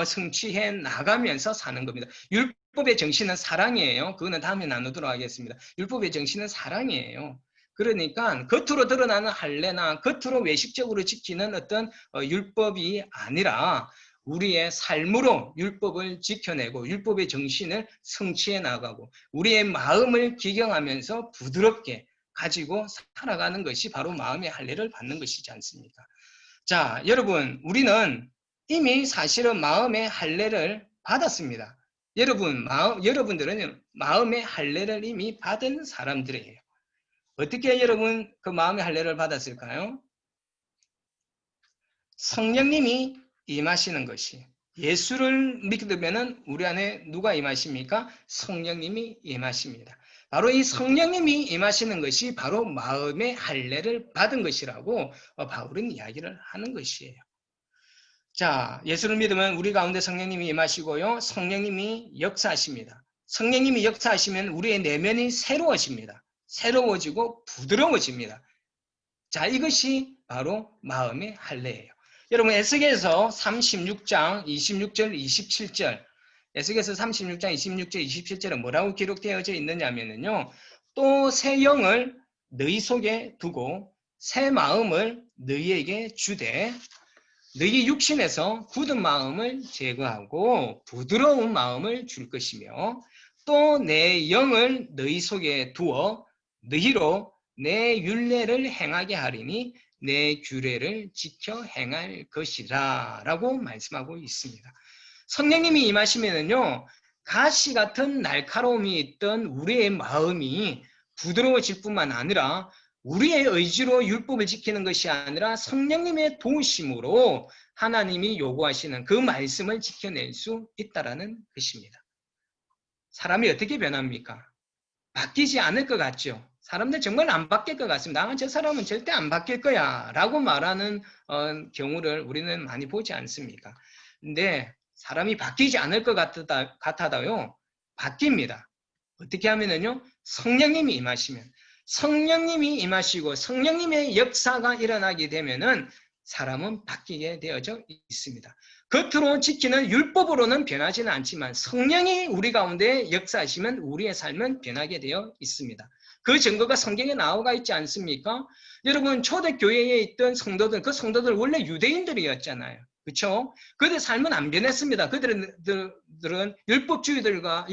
성취해 나가면서 사는 겁니다. 율법의 정신은 사랑이에요. 그거는 다음에 나누도록 하겠습니다. 율법의 정신은 사랑이에요. 그러니까 겉으로 드러나는 할례나 겉으로 외식적으로 지키는 어떤 율법이 아니라 우리의 삶으로 율법을 지켜내고 율법의 정신을 성취해 나가고 우리의 마음을 기경하면서 부드럽게 가지고 살아가는 것이 바로 마음의 할례를 받는 것이지 않습니까? 자, 여러분, 우리는 이미 사실은 마음의 할례를 받았습니다. 여러분들은 마음의 할례를 이미 받은 사람들이에요. 어떻게 여러분 그 마음의 할례를 받았을까요? 성령님이 임하시는 것이, 예수를 믿으면 우리 안에 누가 임하십니까? 성령님이 임하십니다. 바로 이 성령님이 임하시는 것이 바로 마음의 할례를 받은 것이라고 바울은 이야기를 하는 것이에요. 자, 예수를 믿으면 우리 가운데 성령님이 임하시고요. 성령님이 역사하십니다. 성령님이 역사하시면 우리의 내면이 새로워집니다. 새로워지고 부드러워집니다. 자, 이것이 바로 마음의 할례예요. 여러분, 에스겔서 36장 26절 27절, 에스겔서 36장 26절 27절에 뭐라고 기록되어져 있느냐면요, 또 새 영을 너희 속에 두고 새 마음을 너희에게 주되 너희 육신에서 굳은 마음을 제거하고 부드러운 마음을 줄 것이며 또 내 영을 너희 속에 두어 너희로 내 율례를 행하게 하리니 내 규례를 지켜 행할 것이라 라고 말씀하고 있습니다. 성령님이 임하시면은요, 가시 같은 날카로움이 있던 우리의 마음이 부드러워질 뿐만 아니라 우리의 의지로 율법을 지키는 것이 아니라 성령님의 도우심으로 하나님이 요구하시는 그 말씀을 지켜낼 수 있다라는 것입니다. 사람이 어떻게 변합니까? 바뀌지 않을 것 같죠? 사람들 정말 안 바뀔 것 같습니다. 아, 저 사람은 절대 안 바뀔 거야 라고 말하는 경우를 우리는 많이 보지 않습니까? 근데 사람이 바뀌지 않을 것 같아도요, 바뀝니다. 어떻게 하면은요, 성령님이 임하시면, 성령님이 임하시고 성령님의 역사가 일어나게 되면은 사람은 바뀌게 되어져 있습니다. 겉으로 지키는 율법으로는 변하지는 않지만 성령이 우리 가운데 역사하시면 우리의 삶은 변하게 되어 있습니다. 그 증거가 성경에 나와 있지 않습니까? 여러분, 초대교회에 있던 성도들, 그 성도들 원래 유대인들이었잖아요. 그렇죠? 그들의 삶은 안 변했습니다. 그들은 율법주의자들과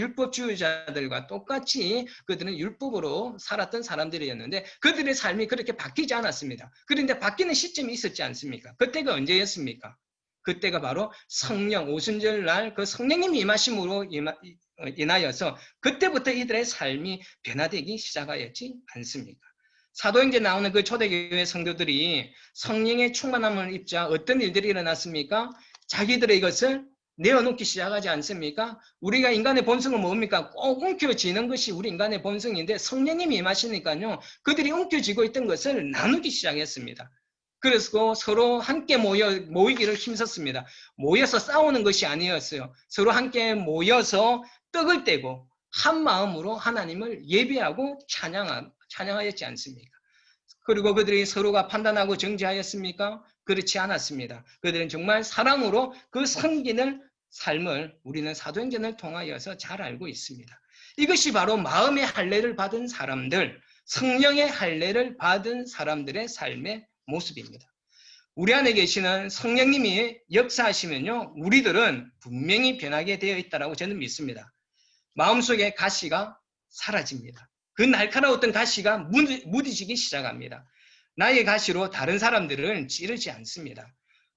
똑같이 그들은 율법으로 살았던 사람들이었는데 그들의 삶이 그렇게 바뀌지 않았습니다. 그런데 바뀌는 시점이 있었지 않습니까? 그때가 언제였습니까? 그때가 바로 성령, 오순절 날 그 성령님이 임하심으로 인하여서 그때부터 이들의 삶이 변화되기 시작하였지 않습니까? 사도행전에 나오는 그 초대교회 성도들이 성령의 충만함을 입자 어떤 일들이 일어났습니까? 자기들의 이것을 내어놓기 시작하지 않습니까? 우리가 인간의 본성은 뭡니까? 꼭 움켜쥐는 것이 우리 인간의 본성인데 성령님이 임하시니까요, 그들이 움켜쥐고 있던 것을 나누기 시작했습니다. 그래서 서로 함께 모이기를 힘썼습니다. 모여서 싸우는 것이 아니었어요. 서로 함께 모여서 떡을 떼고 한 마음으로 하나님을 예배하고 찬양하였지 않습니까? 그리고 그들이 서로가 판단하고 정죄하였습니까? 그렇지 않았습니다. 그들은 정말 사랑으로 그 섬기는 삶을 우리는 사도행전을 통하여서 잘 알고 있습니다. 이것이 바로 마음의 할례를 받은 사람들, 성령의 할례를 받은 사람들의 삶의 모습입니다. 우리 안에 계시는 성령님이 역사하시면요, 우리들은 분명히 변하게 되어 있다고 저는 믿습니다. 마음속에 가시가 사라집니다. 그 날카로웠던 가시가 무디지기 시작합니다. 나의 가시로 다른 사람들을 찌르지 않습니다.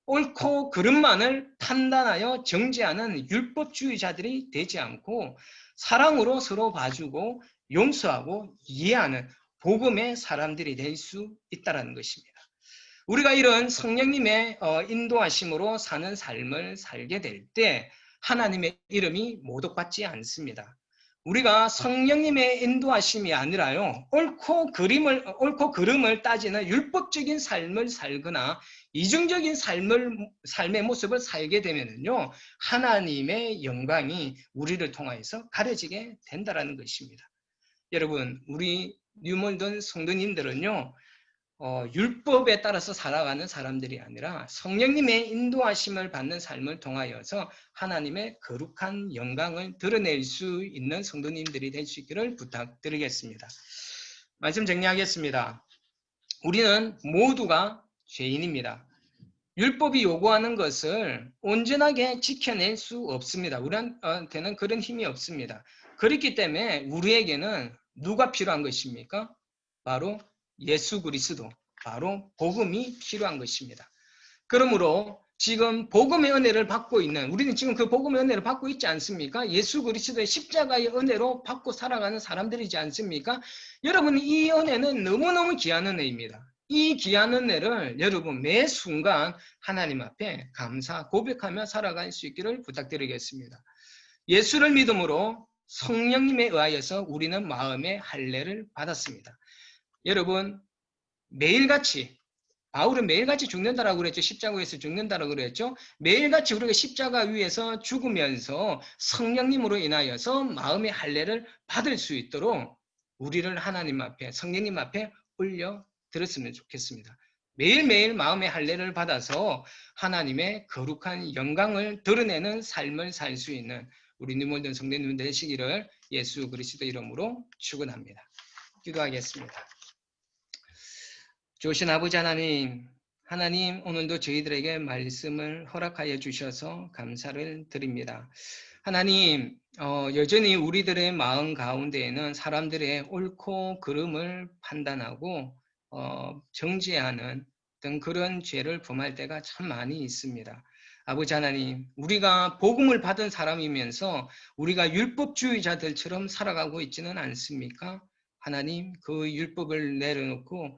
옳고 그름만을 판단하여 정죄하는 율법주의자들이 되지 않고 사랑으로 서로 봐주고 용서하고 이해하는 복음의 사람들이 될 수 있다는 것입니다. 우리가 이런 성령님의 인도하심으로 사는 삶을 살게 될 때 하나님의 이름이 모독받지 않습니다. 우리가 성령님의 인도하심이 아니라요, 옳고 그름을 따지는 율법적인 삶을 살거나 이중적인 삶의 모습을 살게 되면요, 하나님의 영광이 우리를 통하여서 가려지게 된다는 것입니다. 여러분, 우리 뉴몰든 성도님들은요, 율법에 따라서 살아가는 사람들이 아니라 성령님의 인도하심을 받는 삶을 통하여서 하나님의 거룩한 영광을 드러낼 수 있는 성도님들이 될 수 있기를 부탁드리겠습니다. 말씀 정리하겠습니다. 우리는 모두가 죄인입니다. 율법이 요구하는 것을 온전하게 지켜낼 수 없습니다. 우리한테는 그런 힘이 없습니다. 그렇기 때문에 우리에게는 누가 필요한 것입니까? 바로 예수 그리스도, 바로 복음이 필요한 것입니다. 그러므로 지금 복음의 은혜를 받고 있는, 우리는 지금 그 복음의 은혜를 받고 있지 않습니까? 예수 그리스도의 십자가의 은혜로 받고 살아가는 사람들이지 않습니까? 여러분, 이 은혜는 너무너무 귀한 은혜입니다. 이 귀한 은혜를 여러분 매 순간 하나님 앞에 감사 고백하며 살아갈 수 있기를 부탁드리겠습니다. 예수를 믿음으로 성령님에 의하여서 우리는 마음의 할례를 받았습니다. 여러분, 매일같이 바울은 매일같이 죽는다라고 그랬죠. 십자가 위에서 죽는다라고 그랬죠. 매일같이 우리가 십자가 위에서 죽으면서 성령님으로 인하여서 마음의 할례를 받을 수 있도록 우리를 하나님 앞에, 성령님 앞에 올려 드렸으면 좋겠습니다. 매일매일 마음의 할례를 받아서 하나님의 거룩한 영광을 드러내는 삶을 살 수 있는 우리 모든 성도님 되시기를 예수 그리스도 이름으로 축원합니다. 기도하겠습니다. 좋으신 아버지 하나님, 하나님 오늘도 저희들에게 말씀을 허락하여 주셔서 감사를 드립니다. 하나님, 여전히 우리들의 마음 가운데에는 사람들의 옳고 그름을 판단하고 정죄하는 어떤 그런 죄를 범할 때가 참 많이 있습니다. 아버지 하나님, 우리가 복음을 받은 사람이면서 우리가 율법주의자들처럼 살아가고 있지는 않습니까? 하나님, 그 율법을 내려놓고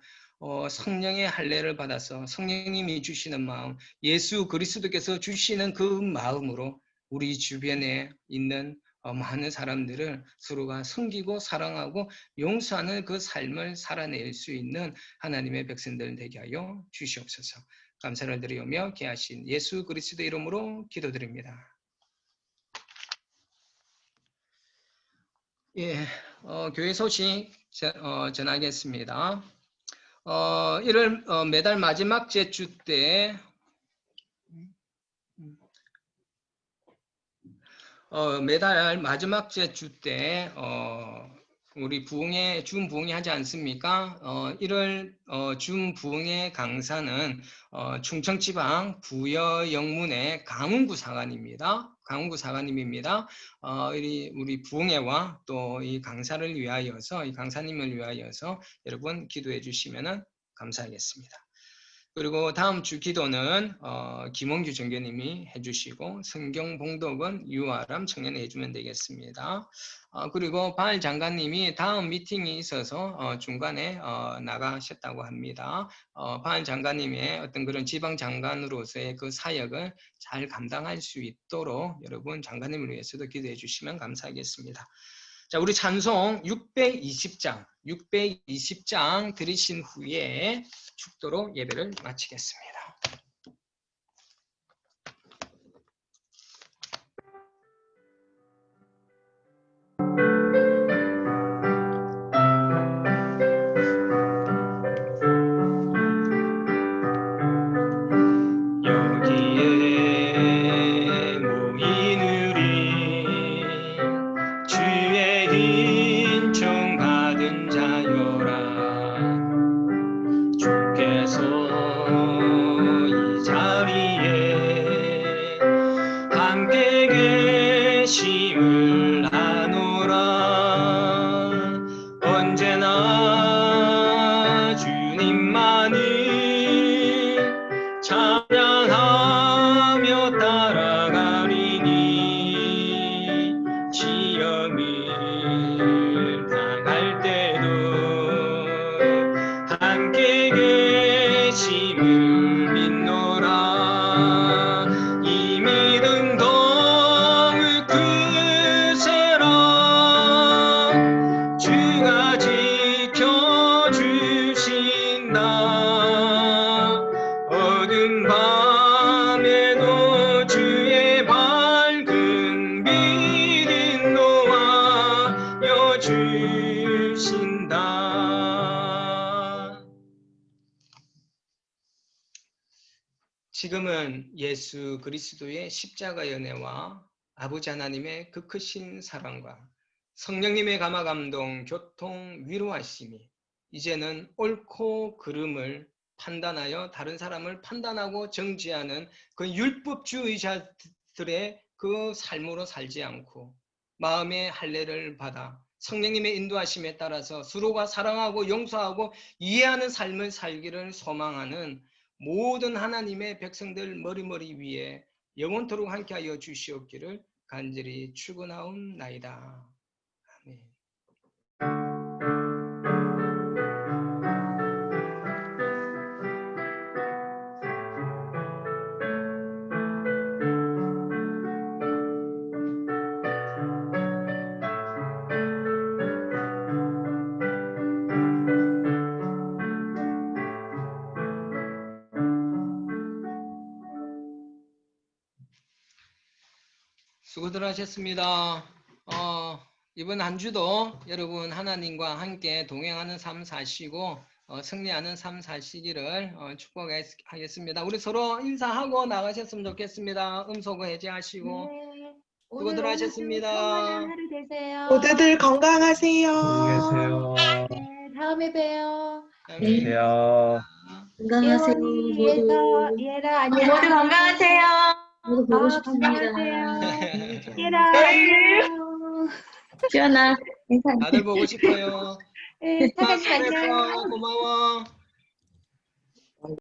성령의 할례를 받아서 성령님이 주시는 마음, 예수 그리스도께서 주시는 그 마음으로 우리 주변에 있는 많은 사람들을 서로가 섬기고 사랑하고 용서하는 그 삶을 살아낼 수 있는 하나님의 백성들 되게 하여 주시옵소서. 감사를 드리오며 귀하신 예수 그리스도 이름으로 기도드립니다. 예, 교회 소식 전하겠습니다. 매달 마지막 제주 때 매달 마지막 제주 때 우리 준 부흥회 하지 않습니까? 1월 준 부흥회 강사는 충청지방 부여영문의 강훈구 사관입니다. 강훈구 사관님입니다. 우리 부흥회와 또 이 강사를 위하여서, 이 강사님을 위하여서 여러분 기도해 주시면 감사하겠습니다. 그리고 다음 주 기도는 김원규 전교님이 해주시고 성경 봉독은 유아람 청년이 해주면 되겠습니다. 그리고 발 장관님이 다음 미팅이 있어서 중간에 나가셨다고 합니다. 발 장관님의 어떤 그런 지방 장관으로서의 그 사역을 잘 감당할 수 있도록 여러분 장관님을 위해서도 기도해 주시면 감사하겠습니다. 자, 우리 찬송 620장 들으신 후에 축도로 예배를 마치겠습니다. 여기에 모인 우리 주의 은총 받은 자여라. 주께서 이 자리에 함께 계심을 아노라. 언제나 주님만을 찬양하며 따라가리니 시험을 당할 때도 함께 계심을 믿노라. 이 믿음 더욱 크세라. 주가 지켜주신다. 어두운 밤에도 주의 밝은 빛이 놓아여 주신다. 지금은 예수 그리스도의 십자가 연애와 아버지 하나님의 그 크신 사랑과 성령님의 감화 감동 교통 위로하심이 이제는 옳고 그름을 판단하여 다른 사람을 판단하고 정죄하는 그 율법주의자들의 그 삶으로 살지 않고 마음의 할례를 받아 성령님의 인도하심에 따라서 서로가 사랑하고 용서하고 이해하는 삶을 살기를 소망하는 모든 하나님의 백성들 머리머리 위에 영원토록 함께하여 주시옵기를 간절히 축원하옵나이다. 아멘. 수고들 하셨습니다. 이번 한 주도 여러분 하나님과 함께 동행하는 삶 사시고 승리하는 삶 사시기를 축복하겠습니다. 우리 서로 인사하고 나가셨으면 좋겠습니다. 음소거 해제하시고 수고들 하셨습니다. 하루 되세요. 모두들 건강하세요. 안녕하세요. 네, 다음에 봬요. 안녕하세요. 건강하세요. 모두. 예라 안녕. 모두 건강하세요. 모두 보고 아, 싶습니다. 건강하세요. 예라 안녕. 지연아, 인사. 다들 보고 싶어요. 네, 사장님 안녕. 고마워.